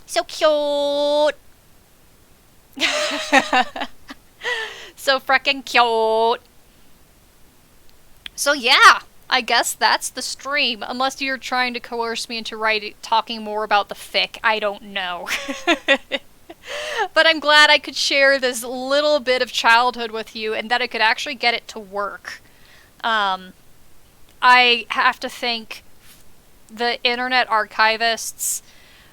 B: So cute! So frickin' cute! So yeah, I guess that's the stream. Unless you're trying to coerce me into talking more about the fic. I don't know. But I'm glad I could share this little bit of childhood with you and that I could actually get it to work. I have to thank the internet archivists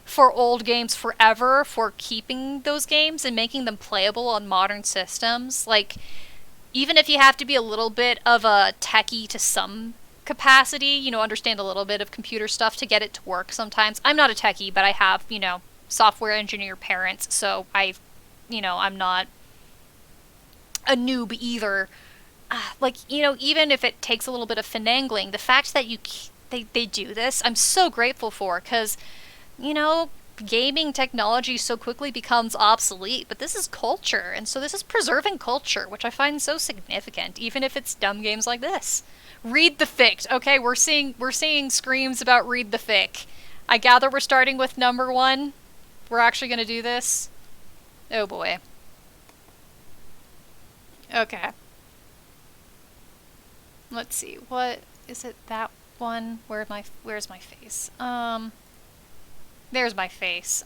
B: for old games forever for keeping those games and making them playable on modern systems. Like, even if you have to be a little bit of a techie to some
A: capacity, you know, understand a little bit of computer stuff to get it to work sometimes. I'm not a techie, but I have, you know, software engineer parents, so I'm not a noob either. Like, you know, even if it takes a little bit of finagling, the fact that they do this, I'm so grateful for, because, you know, gaming technology so quickly becomes obsolete, but this is culture, and so this is preserving culture, which I find so significant, even if it's dumb games like this. Read the fic. Okay, we're seeing screams about read the fic. I gather we're starting with number 1. We're actually gonna do this. Oh boy. Okay. Let's see. What is it? That one? Where's my face? There's my face.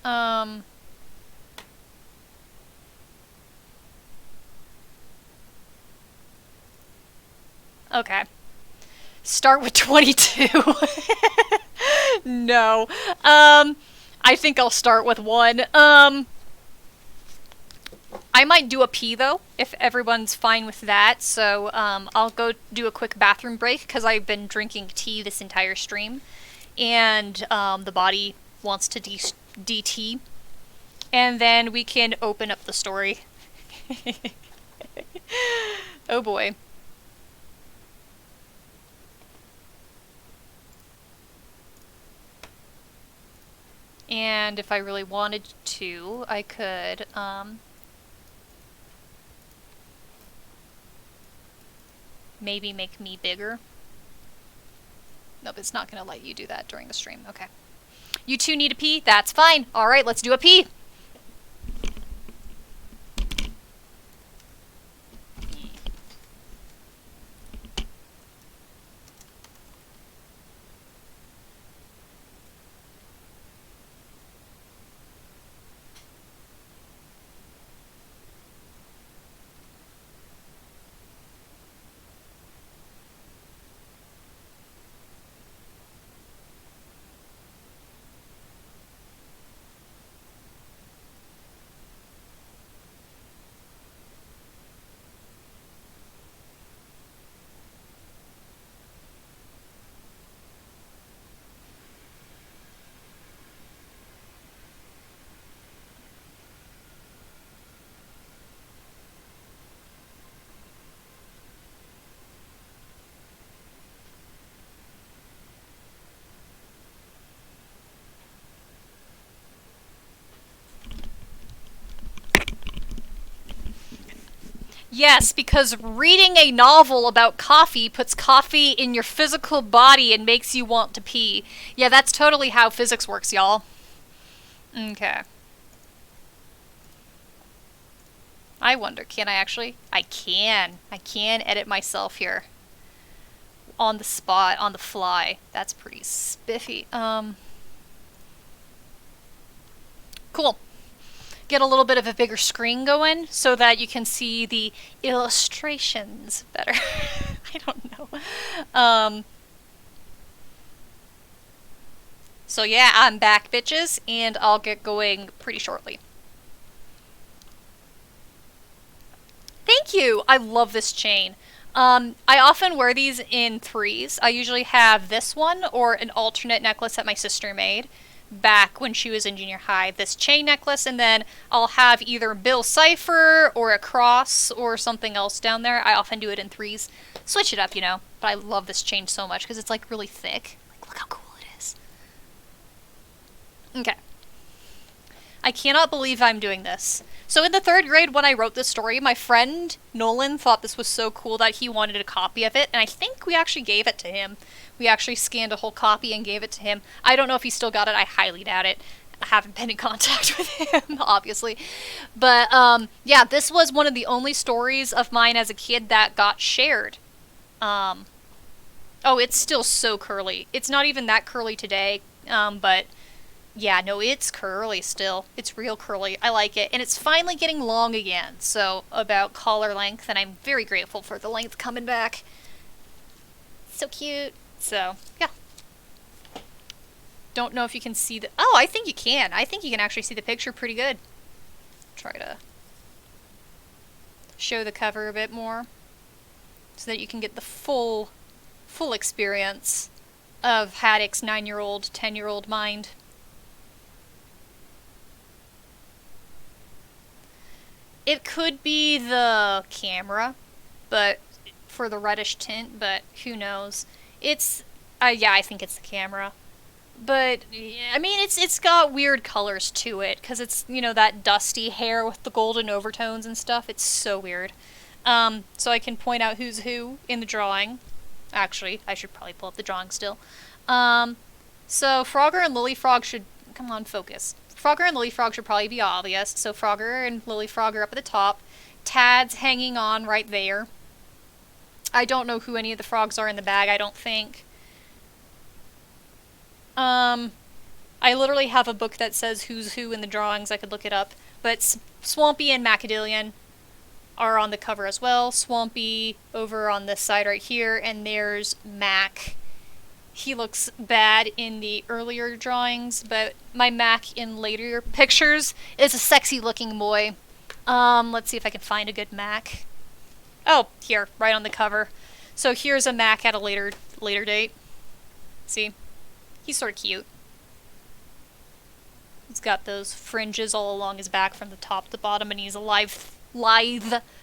A: Okay. Start with 22. No. I think I'll start with 1. I might do a pee, though, if everyone's fine with that. So, I'll go do a quick bathroom break, because I've been drinking tea this entire stream. And, the body wants to DT. And then we can open up the story. Oh boy. And if I really wanted to, I could, maybe make me bigger. Nope, it's not going to let you do that during the stream. Okay. You two need a pee? That's fine. Alright, let's do a pee. Yes, because reading a novel about coffee puts coffee in your physical body and makes you want to pee. Yeah, that's totally how physics works, y'all. Okay. I wonder, can I actually? I can. I can edit myself here. On the spot, on the fly. That's pretty spiffy. Cool. Get a little bit of a bigger screen going so that you can see the illustrations better. I don't know. So yeah, I'm back, bitches, and I'll get going pretty shortly. Thank you! I love this chain. I often wear these in 3s. I usually have this one or an alternate necklace that my sister made back when she was in junior high, this chain necklace, and then I'll have either Bill Cipher or a cross or something else down there. I often do it in 3s. Switch it up, you know. But I love this chain so much because it's like really thick. Like, look how cool it is. Okay. I cannot believe I'm doing this. So in the 3rd grade when I wrote this story, my friend Nolan thought this was so cool that he wanted a copy of it, and I think we actually gave it to him. We actually scanned a whole copy and gave it to him. I don't know if he still got it. I highly doubt it. I haven't been in contact with him, obviously. But, yeah, this was one of the only stories of mine as a kid that got shared. Oh, it's still so curly. It's not even that curly today, but yeah, no, it's curly still. It's real curly. I like it. And it's finally getting long again. So, about collar length, and I'm very grateful for the length coming back. So cute. So, yeah. Don't know if you can see the... Oh, I think you can. I think you can actually see the picture pretty good. Try to show the cover a bit more so that you can get the full full experience of Haddock's 9-year-old, 10-year-old mind. It could be the camera, but for the reddish tint, but who knows. It's, yeah, I think it's the camera. But, I mean, it's got weird colors to it, because it's, you know, that dusty hair with the golden overtones and stuff. It's so weird. So I can point out who's who in the drawing. Actually, I should probably pull up the drawing still. So Frogger and Lilyfrog should... Come on, focus. Frogger and Lilyfrog should probably be obvious. So Frogger and Lilyfrog are up at the top. Tad's hanging on right there. I don't know who any of the frogs are in the bag, I don't think. I literally have a book that says who's who in the drawings. I could look it up. But Swampy and Macadillion are on the cover as well. Swampy over on this side right here, and there's Mac. He looks bad in the earlier drawings, but my Mac in later pictures is a sexy looking boy. Let's see if I can find a good Mac. Oh, here, right on the cover. So here's a Mac at a later date. See? He's sort of cute. He's got those fringes all along his back from the top to bottom, and he's a lithe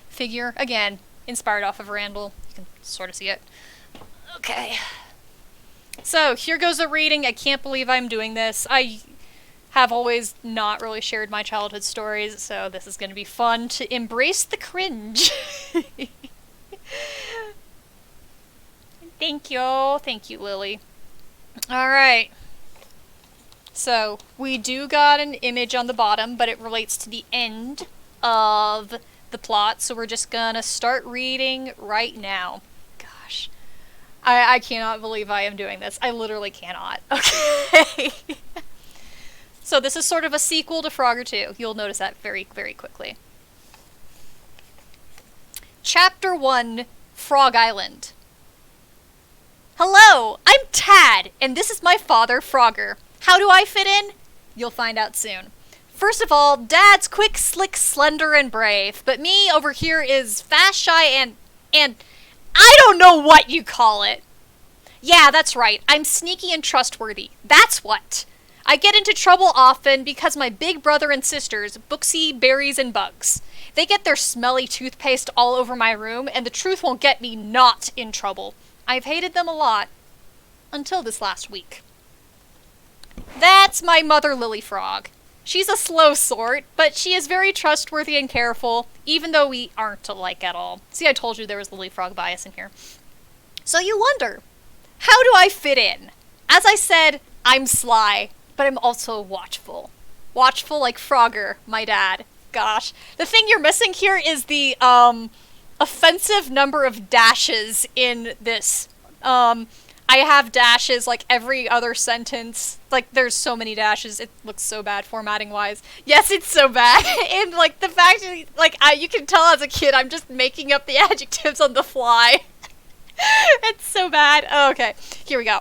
A: figure. Again, inspired off of Randall. You can sort of see it. Okay. So, here goes a reading. I can't believe I'm doing this. I have always not really shared my childhood stories, so this is going to be fun to embrace the cringe. Thank you. Thank you, Lily. Alright. So, we do got an image on the bottom, but it relates to the end of the plot, so we're just gonna start reading right now. Gosh. I cannot believe I am doing this. I literally cannot. Okay. So this is sort of a sequel to Frogger 2. You'll notice that very, very quickly. Chapter 1, Frog Island. Hello, I'm Tad, and this is my father, Frogger. How do I fit in? You'll find out soon. First of all, Dad's quick, slick, slender, and brave, but me over here is fast, shy, and I don't know what you call it. Yeah, that's right. I'm sneaky and trustworthy. That's what. I get into trouble often because my big brother and sisters, Booksy, Berries, and Bugs. They get their smelly toothpaste all over my room, and the truth won't get me not in trouble. I've hated them a lot. Until this last week. That's my mother, Lilyfrog. She's a slow sort, but she is very trustworthy and careful, even though we aren't alike at all. See, I told you there was Lilyfrog bias in here. So you wonder, how do I fit in? As I said, I'm sly, but I'm also watchful. Watchful like Frogger, my dad. Gosh. The thing you're missing here is the, offensive number of dashes in this. I have dashes like every other sentence. Like, there's so many dashes. It looks so bad formatting-wise. Yes, it's so bad. And, like, the fact that, like, you can tell as a kid I'm just making up the adjectives on the fly. It's so bad. Oh, okay, here we go.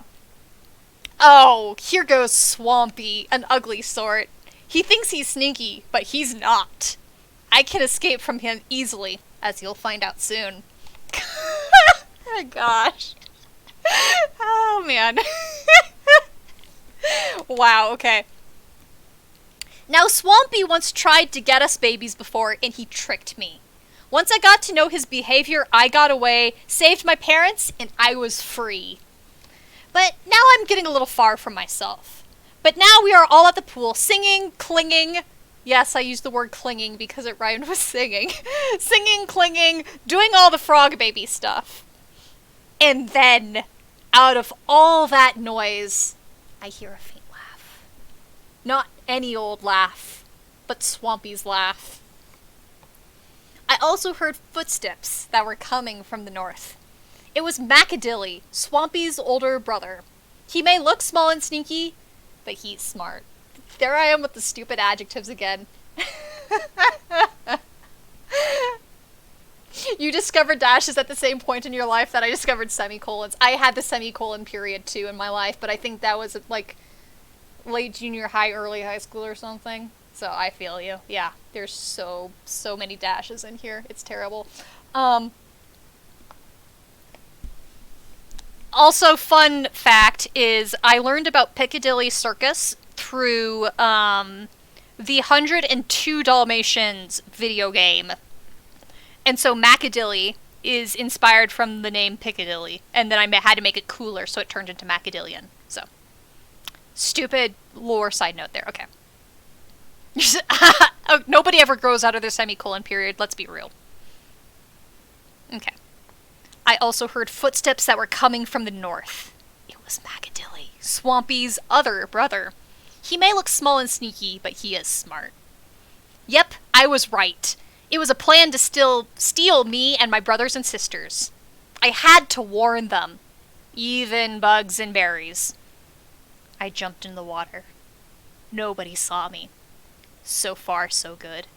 A: Oh, here goes Swampy, an ugly sort. He thinks he's sneaky, but he's not. I can escape from him easily, as you'll find out soon. Oh, gosh. Oh, man. Wow, okay. Now, Swampy once tried to get us babies before, and he tricked me. Once I got to know his behavior, I got away, saved my parents, and I was free. But now I'm getting a little far from myself. But now we are all at the pool, singing, clinging. Yes, I used the word clinging because it rhymed with singing. Singing, clinging, doing all the frog baby stuff. And then, out of all that noise, I hear a faint laugh. Not any old laugh, but Swampy's laugh. I also heard footsteps that were coming from the north. It was Macadilly, Swampy's older brother. He may look small and sneaky, but he's smart. There I am with the stupid adjectives again. You discovered dashes at the same point in your life that I discovered semicolons. I had the semicolon period too in my life, but I think that was like late junior high, early high school or something. So I feel you. Yeah, there's so many dashes in here. It's terrible. Also, fun fact is I learned about Piccadilly Circus through the 102 Dalmatians video game. And so Macadilly is inspired from the name Piccadilly. And then I had to make it cooler, so it turned into Macadillion. So, stupid lore side note there. Okay. Oh, nobody ever grows out of their semicolon period, let's be real. Okay. I also heard footsteps that were coming from the north. It was Macadilly, Swampy's other brother. He may look small and sneaky, but he is smart. Yep, I was right. It was a plan to steal me and my brothers and sisters. I had to warn them. Even bugs and berries. I jumped in the water. Nobody saw me. So far, so good.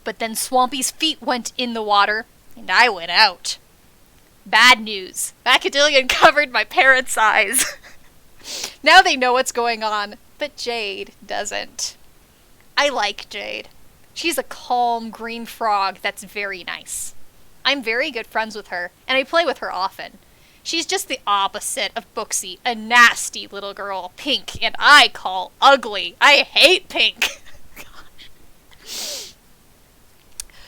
A: But then Swampy's feet went in the water, and I went out. Bad news. Macadillion covered my parents' eyes. Now they know what's going on, but Jade doesn't. I like Jade. She's a calm green frog that's very nice. I'm very good friends with her, and I play with her often. She's just the opposite of Booksy, a nasty little girl, Pink, and I call ugly. I hate Pink.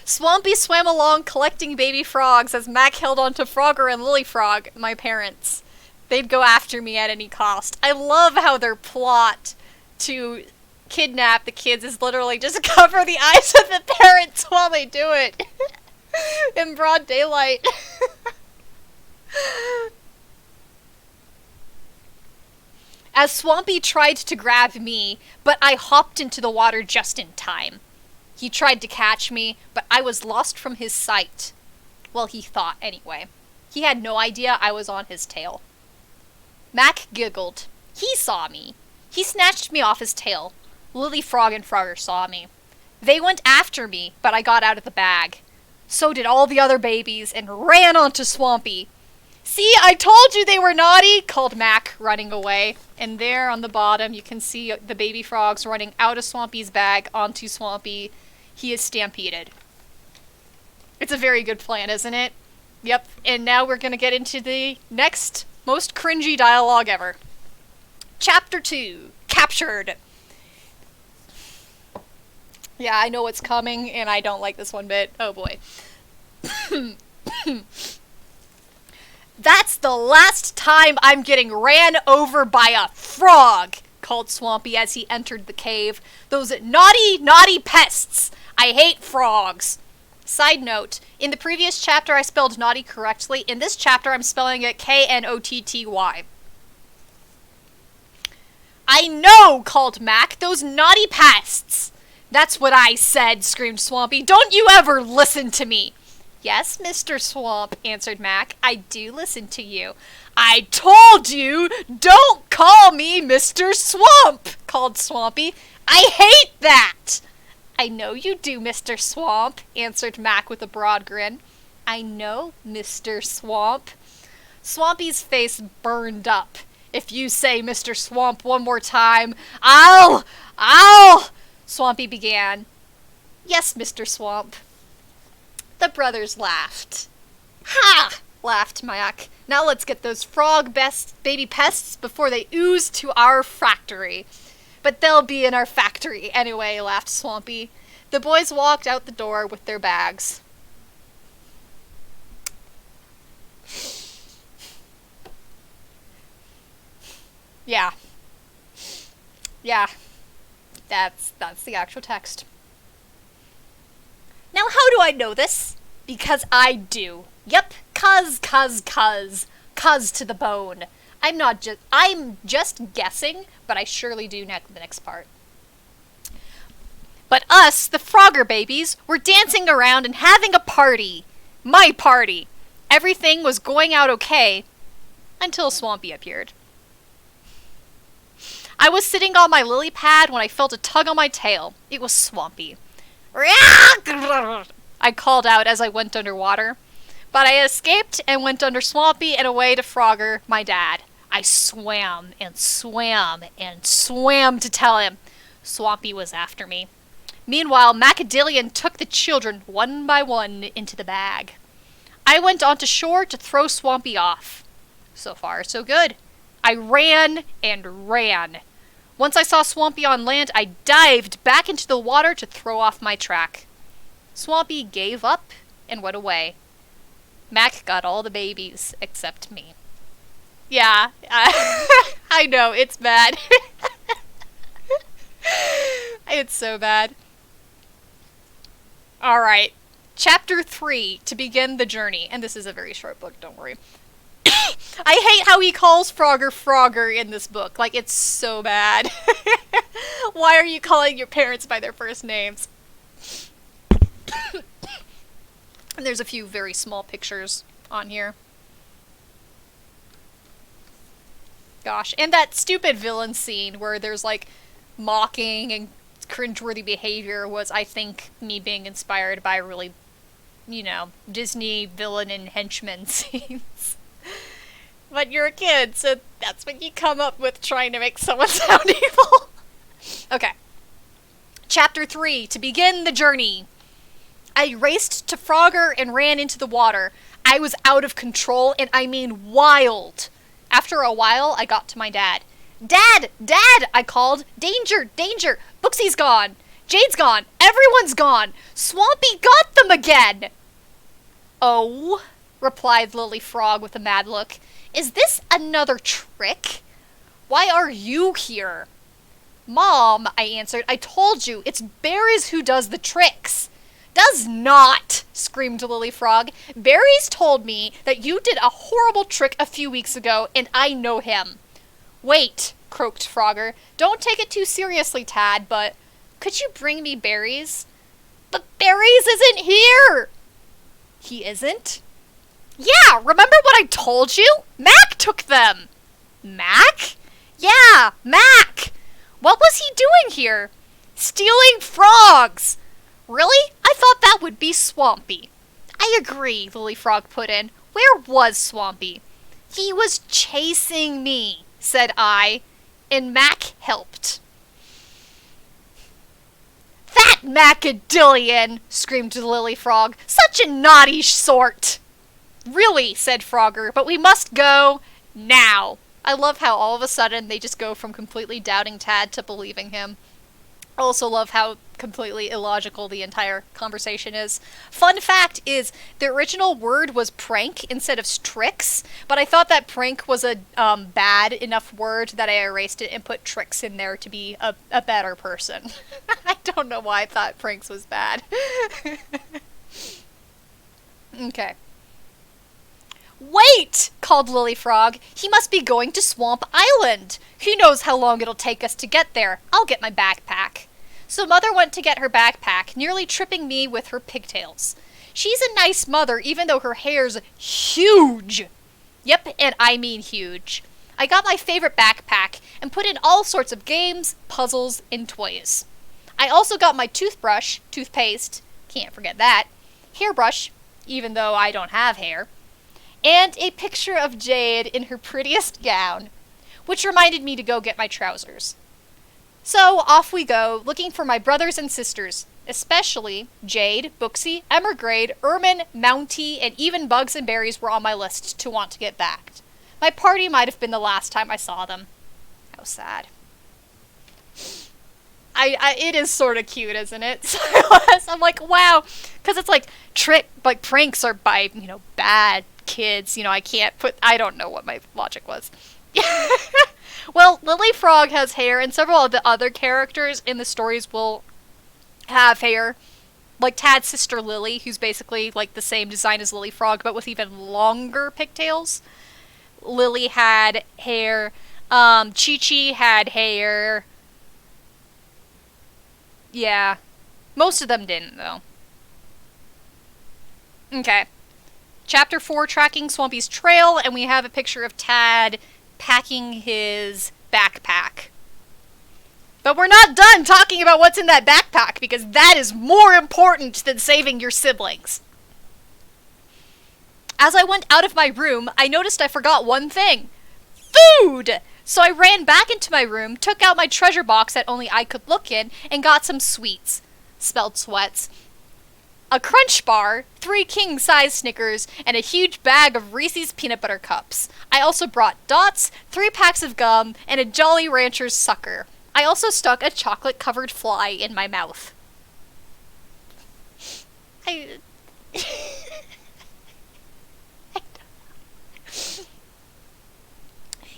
A: Swampy swam along collecting baby frogs as Mac held onto Frogger and Lily Frog, my parents. They'd go after me at any cost. I love how their plot to kidnap the kids is literally just cover the eyes of the parents while they do it. In broad daylight. As Swampy tried to grab me, but I hopped into the water just in time. He tried to catch me, but I was lost from his sight. Well, he thought anyway. He had no idea I was on his tail. Mac giggled. He saw me. He snatched me off his tail. Lily Frog and Frogger saw me. They went after me, but I got out of the bag. So did all the other babies and ran onto Swampy. See, I told you they were naughty, called Mac, running away. And there on the bottom, you can see the baby frogs running out of Swampy's bag onto Swampy. He is stampeded. It's a very good plan, isn't it? Yep, and now we're gonna get into the next most cringy dialogue ever. Chapter 2, Captured. Yeah, I know what's coming, and I don't like this one bit. Oh boy. That's the last time I'm getting ran over by a frog, called Swampy as he entered the cave. Those naughty, naughty pests! I hate frogs. Side note, in the previous chapter I spelled naughty correctly. In this chapter I'm spelling it Knotty. I know, called Mac. Those naughty pests. That's what I said, screamed Swampy. Don't you ever listen to me. Yes, Mr. Swamp, answered Mac. I do listen to you. I told you, don't call me Mr. Swamp, called Swampy. I hate that. I know you do, Mr. Swamp, answered Mac with a broad grin. I know, Mr. Swamp. Swampy's face burned up. If you say Mr. Swamp one more time, I'll... Swampy began. Yes, Mr. Swamp. The brothers laughed. Ha! Laughed Mac. Now let's get those baby pests before they ooze to our factory. But they'll be in our factory anyway, laughed Swampy. The boys walked out the door with their bags. Yeah. That's the actual text. Now how do I know this? Because I do. Yep, cuz to the bone. I'm just guessing, but I surely do the next part. But us, the Frogger babies, were dancing around and having a party. My party. Everything was going out okay until Swampy appeared. I was sitting on my lily pad when I felt a tug on my tail. It was Swampy. I called out as I went underwater. But I escaped and went under Swampy and away to Frogger, my dad. I swam and swam and swam to tell him. Swampy was after me. Meanwhile, Macadillion took the children one by one into the bag. I went onto shore to throw Swampy off.
B: So far, so good. I ran and ran. Once I saw Swampy on land, I dived back into the water to throw off my track. Swampy gave up and went away. Mac got all the babies except me. Yeah, I know, it's bad. It's so bad. Alright, Chapter 3, to begin the journey. And this is a very short book, don't worry. I hate how he calls Frogger in this book. Like, it's so bad. Why are you calling your parents by their first names? And there's a few very small pictures on here. Gosh, and that stupid villain scene where there's, like, mocking and cringeworthy behavior was, I think, me being inspired by really, you know, Disney villain and henchman scenes. But you're a kid, so that's what you come up with trying to make someone sound evil. Okay. Chapter 3, to begin the journey. I raced to Frogger and ran into the water. I was out of control, and I mean wild. After a while, I got to my dad. Dad! Dad! I called. Danger! Danger! Booksy's gone. Jade's gone. Everyone's gone. Swampy got them again! Oh, replied Lily Frog with a mad look. Is this another trick? Why are you here? Mom, I answered, I told you, it's Berries who does the tricks. Does not, screamed Lily Frog. Berries told me that you did a horrible trick a few weeks ago, and I know him. Wait, croaked Frogger. Don't take it too seriously, Tad, but could you bring me Berries? But Berries isn't here! He isn't? Yeah, remember what I told you? Mac took them! Mac? Yeah, Mac! What was he doing here? Stealing frogs! Really? I thought that would be Swampy. I agree, Lily Frog put in. Where was Swampy? He was chasing me, said I, and Mac helped. That Macadillion! Screamed Lily Frog. Such a naughty sort! Really, said Frogger, but we must go now. I love how all of a sudden they just go from completely doubting Tad to believing him. I also love how completely illogical the entire conversation is. Fun fact is, the original word was prank instead of tricks, but I thought that prank was a bad enough word that I erased it and put tricks in there to be a better person. I don't know why I thought pranks was bad. Okay. Wait! Called Lily Frog. He must be going to Swamp Island. Who knows how long it'll take us to get there. I'll get my backpack. So Mother went to get her backpack, nearly tripping me with her pigtails. She's a nice mother, even though her hair's huge. Yep, and I mean huge. I got my favorite backpack and put in all sorts of games, puzzles, and toys. I also got my toothbrush, toothpaste, can't forget that, hairbrush, even though I don't have hair, and a picture of Jade in her prettiest gown, which reminded me to go get my trousers. So off we go, looking for my brothers and sisters, especially Jade, Booksy, Emergrade, Ermin, Mountie, and even Bugs and Berries were on my list to want to get back. My party might have been the last time I saw them. How sad. It is sort of cute, isn't it? So I'm like, wow, because it's like pranks are by, bad kids. I don't know what my logic was. Well, Lily Frog has hair, and several of the other characters in the stories will have hair. Like Tad's sister Lily, who's basically like the same design as Lily Frog, but with even longer pigtails. Lily had hair. Chi-Chi had hair. Yeah. Most of them didn't, though. Okay. Chapter 4, Tracking Swampy's Trail, and we have a picture of Tad packing his backpack. But we're not done talking about what's in that backpack, because that is more important than saving your siblings. As I went out of my room, I noticed I forgot one thing. Food! So I ran back into my room, took out my treasure box that only I could look in, and got some sweets. Spelled sweats.
A: a Crunch Bar, 3 king-size Snickers, and a huge bag of Reese's Peanut Butter Cups. I also brought Dots, 3 packs of gum, and a Jolly Rancher's sucker. I also stuck a chocolate-covered fly in my mouth.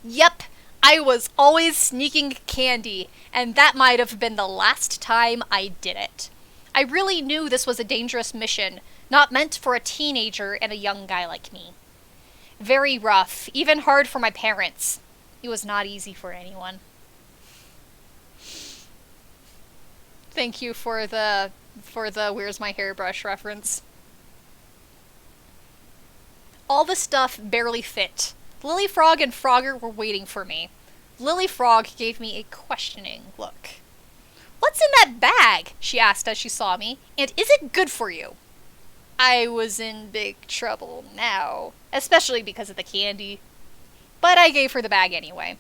A: Yep, I was always sneaking candy, and that might have been the last time I did it. I really knew this was a dangerous mission, not meant for a teenager and a young guy like me. Very rough, even hard for my parents. It was not easy for anyone. Thank you for the Where's My Hairbrush reference. All the stuff barely fit. Lily Frog and Frogger were waiting for me. Lily Frog gave me a questioning look. "What's in that bag?" she asked as she saw me, "and is it good for you?" I was in big trouble now, especially because of the candy. But I gave her the bag anyway.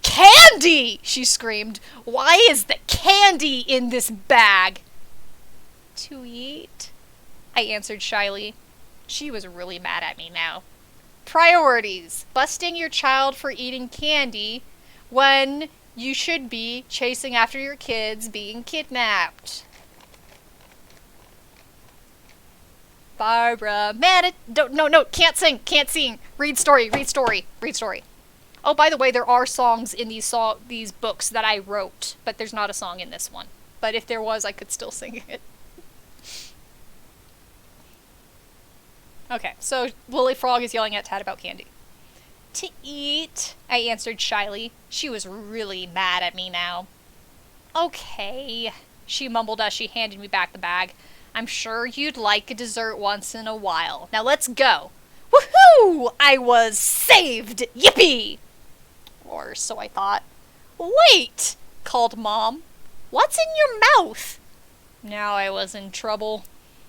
A: "Candy!" she screamed. "Why is the candy in this bag?" "To eat," I answered shyly. She was really mad at me now. Priorities. Busting your child for eating candy when you should be chasing after your kids being kidnapped. Barbara, no, can't sing. Read story. Oh, by the way, there are songs in these books that I wrote, but there's not a song in this one. But if there was, I could still sing it. Okay, so Lily Frog is yelling at Tad about candy. "To eat," I answered shyly. She was really mad at me now. "Okay," she mumbled as she handed me back the bag. "I'm sure you'd like a dessert once in a while. Now let's go." Woohoo! I was saved! Yippee! Or so I thought. "Wait!" called Mom. "What's in your mouth?" Now I was in trouble.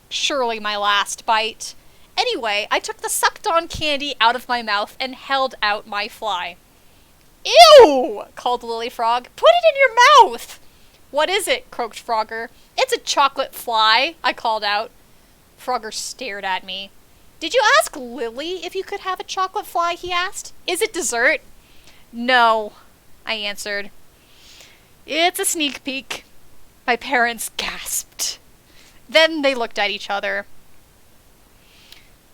A: Surely my last bite. Anyway, I took the sucked-on candy out of my mouth and held out my fly. "Ew!" called Lily Frog. "Put it in your mouth!" "What is it?" croaked Frogger. "It's a chocolate fly," I called out. Frogger stared at me. "Did you ask Lily if you could have a chocolate fly?" he asked. "Is it dessert?" "No," I answered. "It's a sneak peek." My parents gasped. Then they looked at each other.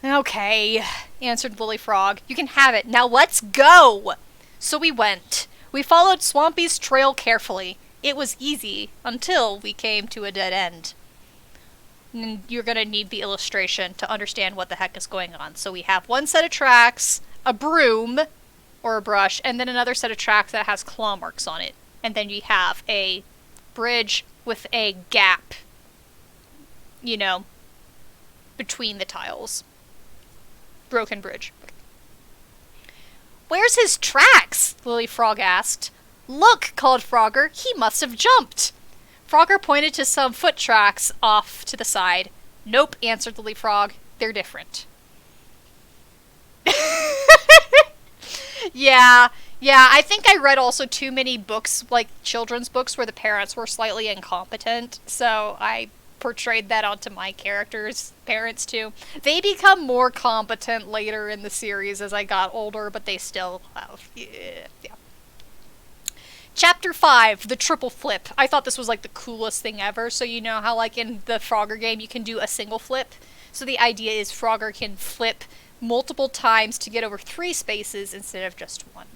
A: "Okay," answered Lily Frog. "You can have it. Now let's go!" So we went. We followed Swampy's trail carefully. It was easy until we came to a dead end. And you're going to need the illustration to understand what the heck is going on. So we have one set of tracks, a broom or a brush, and then another set of tracks that has claw marks on it. And then you have a bridge with a gap, between the tiles. Broken bridge. "Where's his tracks?" Lily Frog asked. "Look," called Frogger. "He must have jumped." Frogger pointed to some foot tracks off to the side. "Nope," answered Lily Frog. "They're different." Yeah, I think I read also too many books, like children's books, where the parents were slightly incompetent, so I portrayed that onto my characters' parents too. They become more competent later in the series as I got older, but they still have. Yeah. Chapter 5, the triple flip. I thought this was like the coolest thing ever. So you know how like in the Frogger game you can do a single flip? So the idea is Frogger can flip multiple times to get over 3 spaces instead of just 1.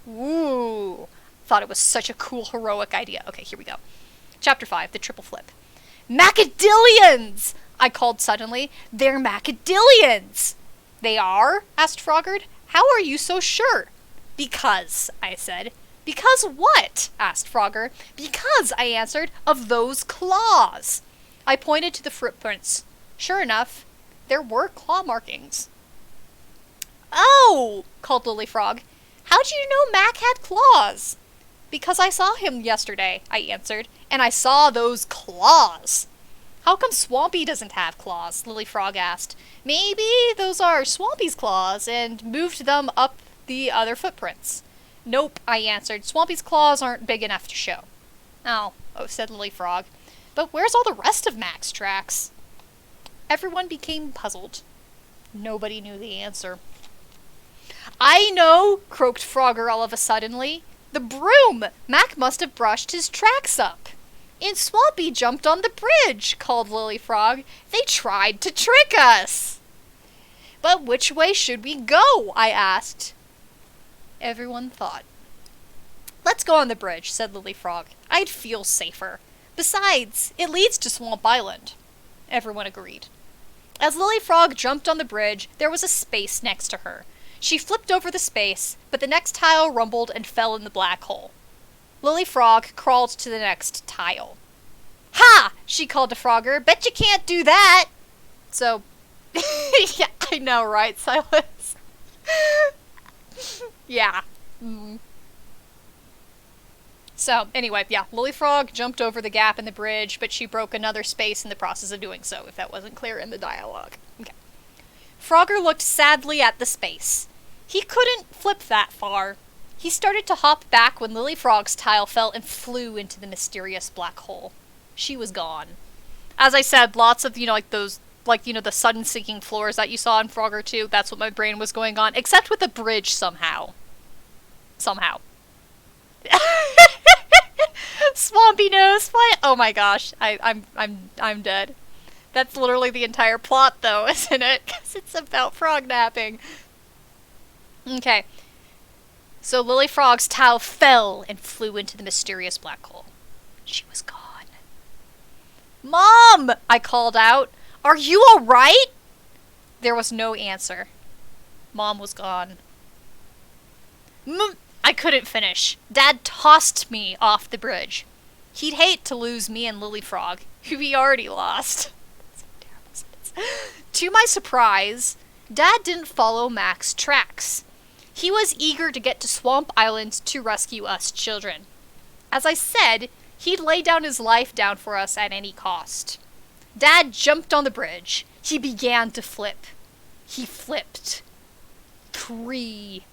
A: Ooh. Thought it was such a cool, heroic idea. Okay, here we go. Chapter 5, the triple flip. "Macadillions!" I called suddenly. "They're macadillions!" "They are?" asked Frogger. "How are you so sure?" "Because," I said. "Because what?" asked Frogger. "Because," I answered, "of those claws." I pointed to the footprints. Sure enough, there were claw markings. "Oh!" called Lily Frog. "How'd you know Mac had claws?" "Because I saw him yesterday," I answered, "and I saw those claws." "How come Swampy doesn't have claws?" Lily Frog asked. "Maybe those are Swampy's claws and moved them up the other footprints." "Nope," I answered. "Swampy's claws aren't big enough to show." Oh, said Lily Frog. "But where's all the rest of Mac's tracks?" Everyone became puzzled. Nobody knew the answer. "I know," croaked Frogger all of a suddenly. "The broom! Mac must have brushed his tracks up." "And Swampy jumped on the bridge," called Lily Frog. "They tried to trick us." "But which way should we go?" I asked. Everyone thought. "Let's go on the bridge," said Lily Frog. "I'd feel safer. Besides, it leads to Swamp Island." Everyone agreed. As Lily Frog jumped on the bridge, there was a space next to her. She flipped over the space, but the next tile rumbled and fell in the black hole. Lily Frog crawled to the next tile. "Ha!" she called to Frogger. "Bet you can't do that!" So, yeah, I know, right, Silas? Yeah. So, anyway, yeah, Lily Frog jumped over the gap in the bridge, but she broke another space in the process of doing so, if that wasn't clear in the dialogue. Okay. Frogger looked sadly at the space. He couldn't flip that far. He started to hop back when Lily Frog's tile fell and flew into the mysterious black hole. She was gone. As I said, lots of, the sudden sinking floors that you saw in Frogger 2, that's what my brain was going on, except with the bridge somehow. Somehow. Swampy nose fight. Oh my gosh, I'm dead. That's literally the entire plot, though, isn't it? Because it's about frog napping. Okay. So Lily Frog's towel fell and flew into the mysterious black hole. She was gone. "Mom!" I called out. "Are you alright?" There was no answer. Mom was gone. I couldn't finish. Dad tossed me off the bridge. He'd hate to lose me and Lily Frog, who he already lost. That's a terrible sentence. To my surprise, Dad didn't follow Mac's tracks. He was eager to get to Swamp Island to rescue us children. As I said, he'd lay down his life down for us at any cost. Dad jumped on the bridge. He began to flip. He flipped 3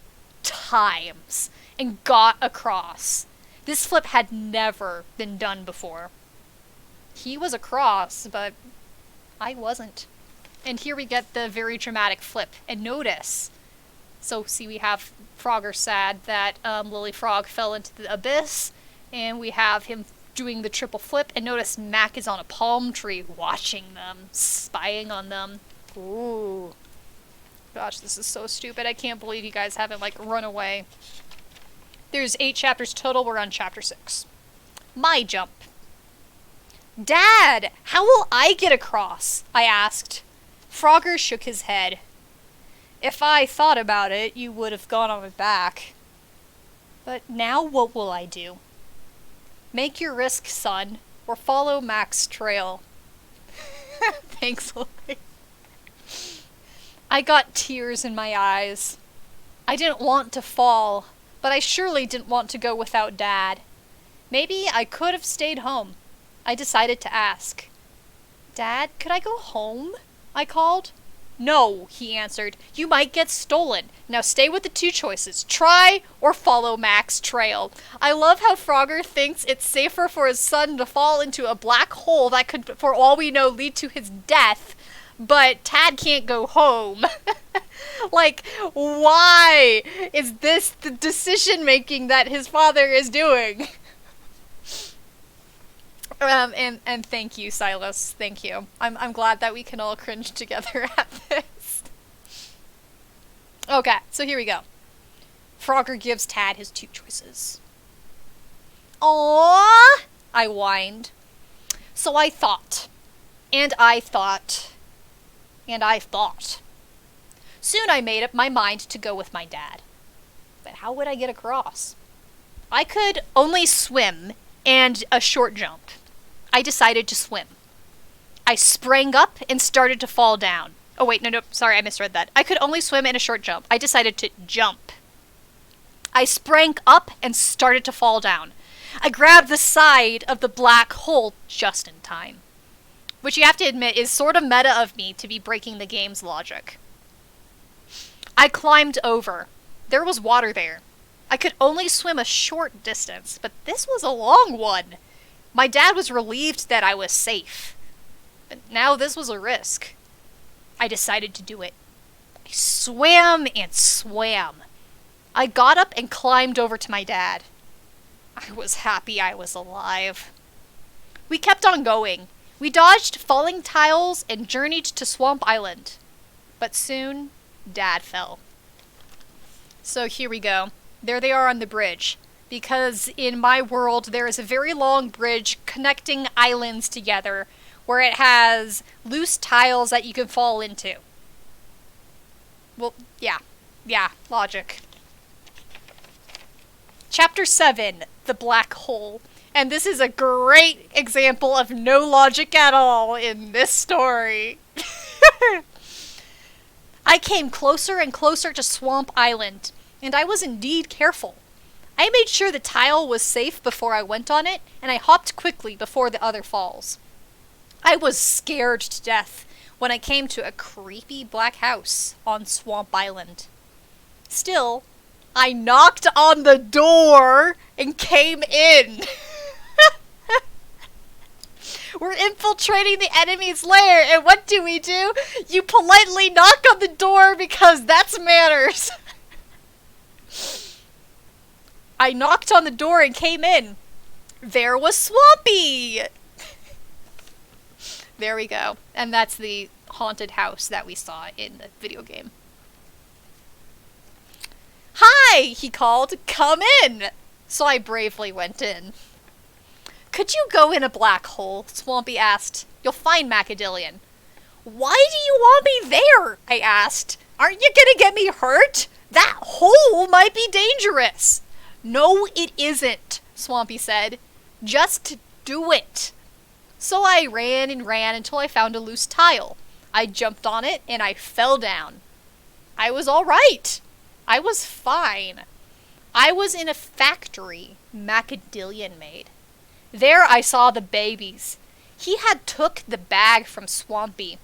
A: times and got across. This flip had never been done before. He was across, but I wasn't. And here we get the very dramatic flip. And notice, so see, we have Frogger sad that Lily Frog fell into the abyss, and we have him doing the triple flip, and notice Mac is on a palm tree watching them, spying on them. Ooh. Gosh, this is so stupid. I can't believe you guys haven't, run away. There's 8 chapters total. We're on chapter 6. My jump. "Dad, how will I get across?" I asked. Frogger shook his head. "If I thought about it, you would have gone on my back. But now what will I do?" "Make your risk, son, or follow Mac's trail." Thanks, Lily. I got tears in my eyes. I didn't want to fall, but I surely didn't want to go without Dad. Maybe I could have stayed home. I decided to ask. "Dad, could I go home?" I called. "No," he answered. "You might get stolen. Now stay with the 2 choices. Try or follow Mac's trail." I love how Frogger thinks it's safer for his son to fall into a black hole that could, for all we know, lead to his death, but Tad can't go home. Why is this the decision-making that his father is doing? And thank you, Silas. Thank you. I'm glad that we can all cringe together at this. Okay, so here we go. Frogger gives Tad his 2 choices. "Aww," I whined. So I thought. And I thought. And I thought. Soon I made up my mind to go with my dad. But how would I get across? I could only swim and a short jump. I decided to swim. I sprang up and started to fall down. Oh wait, no, sorry, I misread that. I could only swim in a short jump. I decided to jump. I sprang up and started to fall down. I grabbed the side of the black hole just in time. Which you have to admit is sort of meta of me to be breaking the game's logic. I climbed over. There was water there. I could only swim a short distance, but this was a long one. My dad was relieved that I was safe. But now this was a risk. I decided to do it. I swam and swam. I got up and climbed over to my dad. I was happy I was alive. We kept on going. We dodged falling tiles and journeyed to Swamp Island. But soon, Dad fell. So here we go. There they are on the bridge. Because in my world, there is a very long bridge connecting islands together where it has loose tiles that you can fall into. Well, yeah. Yeah, logic. Chapter 7, The Black Hole. And this is a great example of no logic at all in this story. I came closer and closer to Swamp Island, and I was indeed careful. I made sure the tile was safe before I went on it, and I hopped quickly before the other falls. I was scared to death when I came to a creepy black house on Swamp Island. Still, I knocked on the door and came in. We're infiltrating the enemy's lair, and what do? You politely knock on the door because that's manners. I knocked on the door and came in. There was Swampy! There we go. And that's the haunted house that we saw in the video game. Hi, he called. Come in. So I bravely went in. Could you go in a black hole? Swampy asked. You'll find Macadillion. Why do you want me there? I asked. Aren't you gonna get me hurt? That hole might be dangerous. No, it isn't, Swampy said. Just do it. So I ran and ran until I found a loose tile. I jumped on it and I fell down. I was all right. I was fine. I was in a factory Macadillion made. There I saw the babies. He had took the bag from Swampy.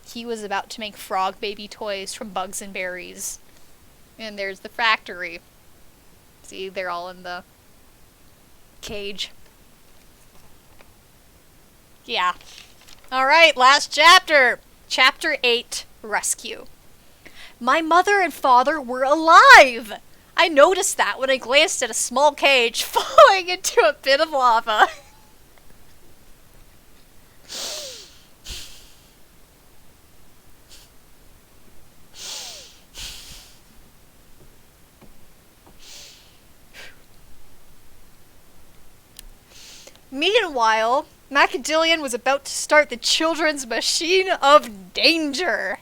A: He was about to make frog baby toys from bugs and berries. And there's the factory. See, they're all in the cage. Yeah. Alright, last chapter. Chapter 8, Rescue. My mother and father were alive! I noticed that when I glanced at a small cage falling into a pit of lava. Meanwhile, Macadillion was about to start the children's machine of danger.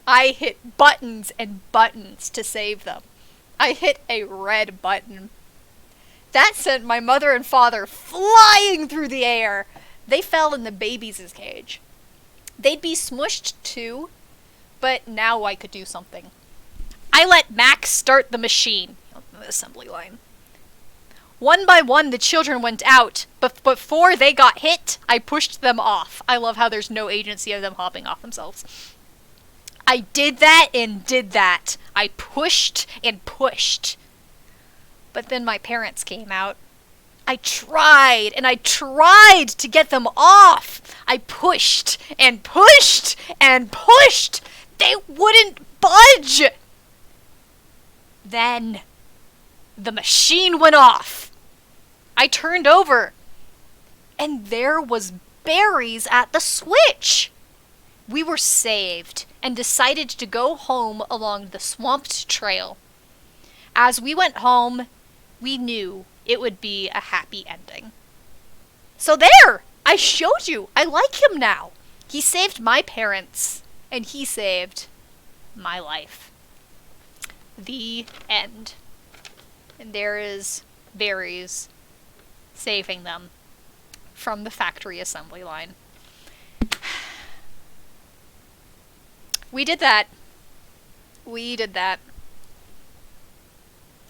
A: I hit buttons and buttons to save them. I hit a red button. That sent my mother and father flying through the air. They fell in the babies' cage. They'd be smushed too, but now I could do something. I let Mac start the machine on the assembly line. One by one, the children went out, but before they got hit, I pushed them off. I love how there's no agency of them hopping off themselves. I did that and did that. I pushed and pushed. But then my parents came out. I tried and I tried to get them off. I pushed and pushed and pushed. They wouldn't budge. Then the machine went off. I turned over and there was berries at the switch. We were saved and decided to go home along the swamped trail. As we went home, we knew it would be a happy ending. So there! I showed you! I like him now! He saved my parents, and he saved my life. The end. And there is berries saving them from the factory assembly line. We did that. We did that.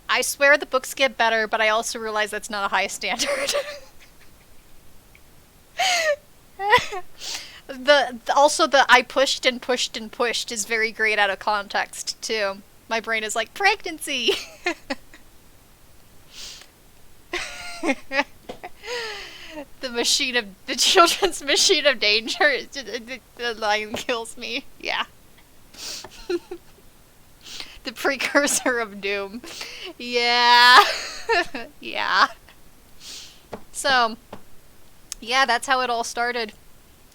A: I swear the books get better, but I also realize that's not a high standard. Also the I pushed and pushed and pushed is very great out of context, too. My brain is like, pregnancy! The children's machine of danger. The line kills me. Yeah. The precursor of doom. Yeah. Yeah. So, yeah, that's how it all started.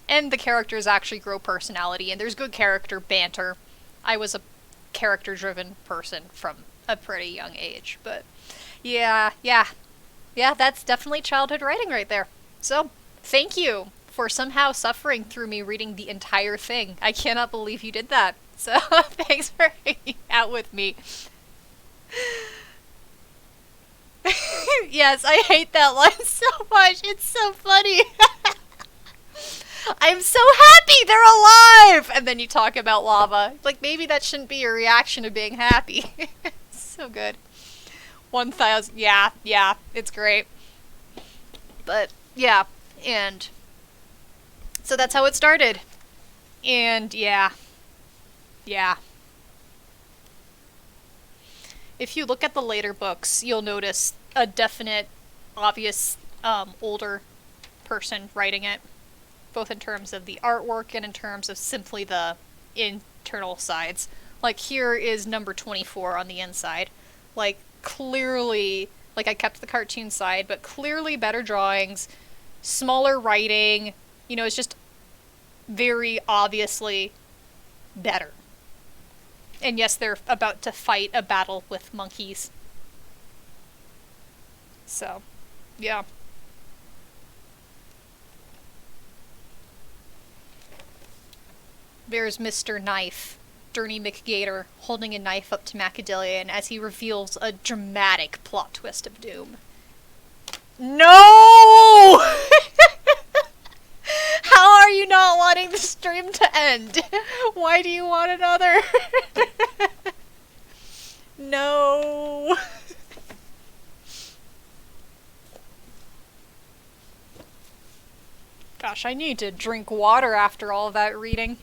A: And the characters actually grow personality, and there's good character banter. I was a character-driven person from a pretty young age, but yeah, that's definitely childhood writing right there. So, thank you for somehow suffering through me reading the entire thing. I cannot believe you did that. So, thanks for hanging out with me. Yes, I hate that line so much. It's so funny. I'm so happy they're alive! And then you talk about lava. Like, maybe that shouldn't be your reaction to being happy. So good. 1,000. Yeah, it's great. But, yeah. And so that's how it started. And, yeah. If you look at the later books, you'll notice a definite, obvious, older person writing it. Both in terms of the artwork and in terms of simply the internal sides. Like, here is number 24 on the inside. Like, clearly, like, I kept the cartoon side, but clearly better drawings, smaller writing, you know, it's just very obviously better. And yes, they're about to fight a battle with monkeys. So, yeah. There's Mr. Knife, Derny McGator, holding a knife up to Macadillion as he reveals a dramatic plot twist of doom. No! How are you not wanting the stream to end? Why do you want another? No. Gosh, I need to drink water after all of that reading.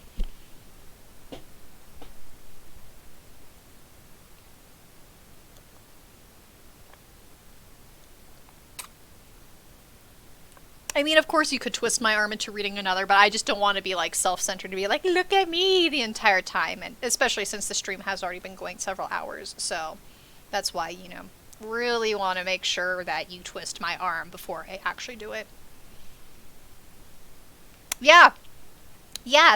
A: I mean, of course you could twist my arm into reading another, but I just don't want to be, like, self-centered to be like, look at me the entire time, and especially since the stream has already been going several hours, so that's why, you know, really want to make sure that you twist my arm before I actually do it. Yeah,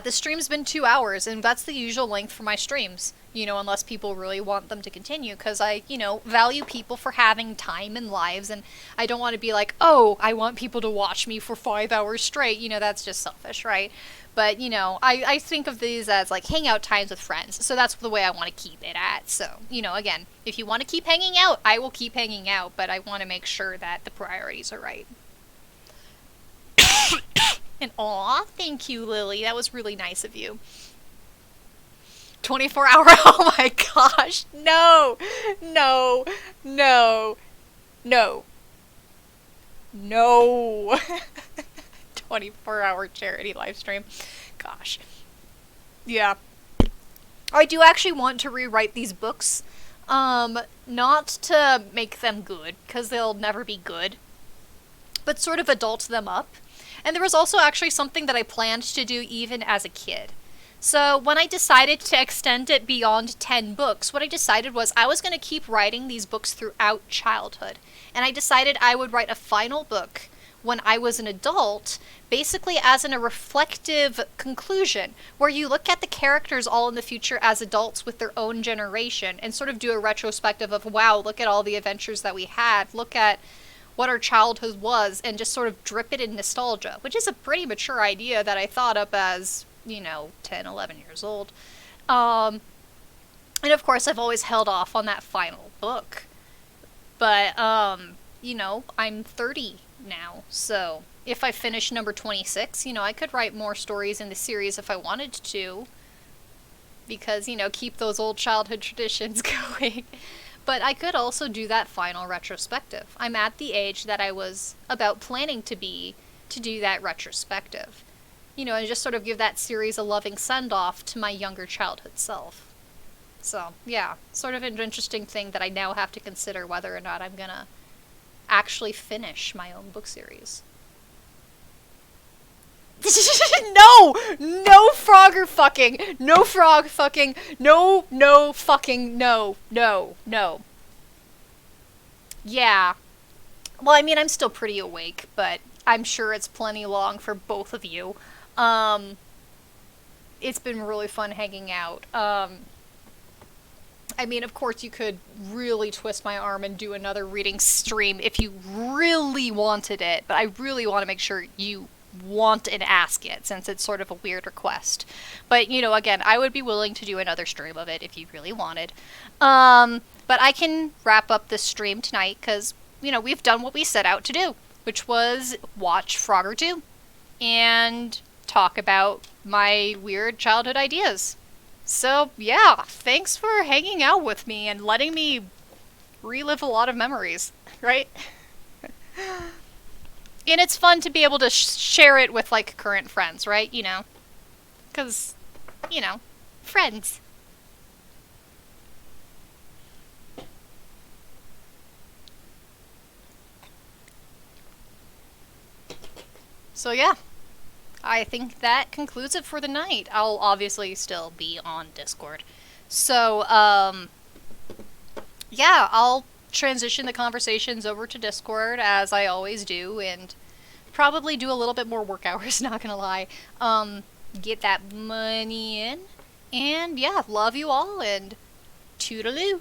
A: the stream's been 2 hours, and that's the usual length for my streams, you know, unless people really want them to continue, because I, you know, value people for having time and lives, and I don't want to be like, oh, I want people to watch me for 5 hours straight, you know, that's just selfish, right? But, you know, I think of these as, like, hangout times with friends, so that's the way I want to keep it at, so, you know, again, if you want to keep hanging out, I will keep hanging out, but I want to make sure that the priorities are right. And aw, thank you, Lily. That was really nice of you. 24-hour. Oh my gosh. No. 24-hour charity live stream. Gosh. Yeah. I do actually want to rewrite these books. Not to make them good, because they'll never be good, but sort of adult them up. And there was also actually something that I planned to do even as a kid. So when I decided to extend it beyond 10 books, what I decided was I was going to keep writing these books throughout childhood. And I decided I would write a final book when I was an adult, basically as in a reflective conclusion, where you look at the characters all in the future as adults with their own generation and sort of do a retrospective of, wow, look at all the adventures that we had, look at what our childhood was, and just sort of drip it in nostalgia, which is a pretty mature idea that I thought up as, you know, 10, 11 years old. And of course, I've always held off on that final book. But, you know, I'm 30 now, so if I finish number 26, you know, I could write more stories in the series if I wanted to, because, you know, keep those old childhood traditions going. But I could also do that final retrospective. I'm at the age that I was about planning to be to do that retrospective. You know, and just sort of give that series a loving send-off to my younger childhood self. So, yeah, sort of an interesting thing that I now have to consider whether or not I'm gonna actually finish my own book series. No! No Frogger fucking! No frog fucking! No, no fucking no. No, no. Yeah. Well, I mean, I'm still pretty awake, but I'm sure it's plenty long for both of you. It's been really fun hanging out. I mean, of course, you could really twist my arm and do another reading stream if you really wanted it, but I really want to make sure you want and ask it, since it's sort of a weird request. But, you know, again, I would be willing to do another stream of it if you really wanted. But I can wrap up this stream tonight, because, you know, we've done what we set out to do, which was watch Frogger 2 and talk about my weird childhood ideas. So, yeah, thanks for hanging out with me and letting me relive a lot of memories, right? And it's fun to be able to share it with, like, current friends, right? You know? Because, you know, friends. So, yeah. I think that concludes it for the night. I'll obviously still be on Discord. So, yeah, I'll transition the conversations over to Discord as I always do, and probably do a little bit more work hours, not gonna lie. Get that money in. And yeah, love you all, and toodaloo.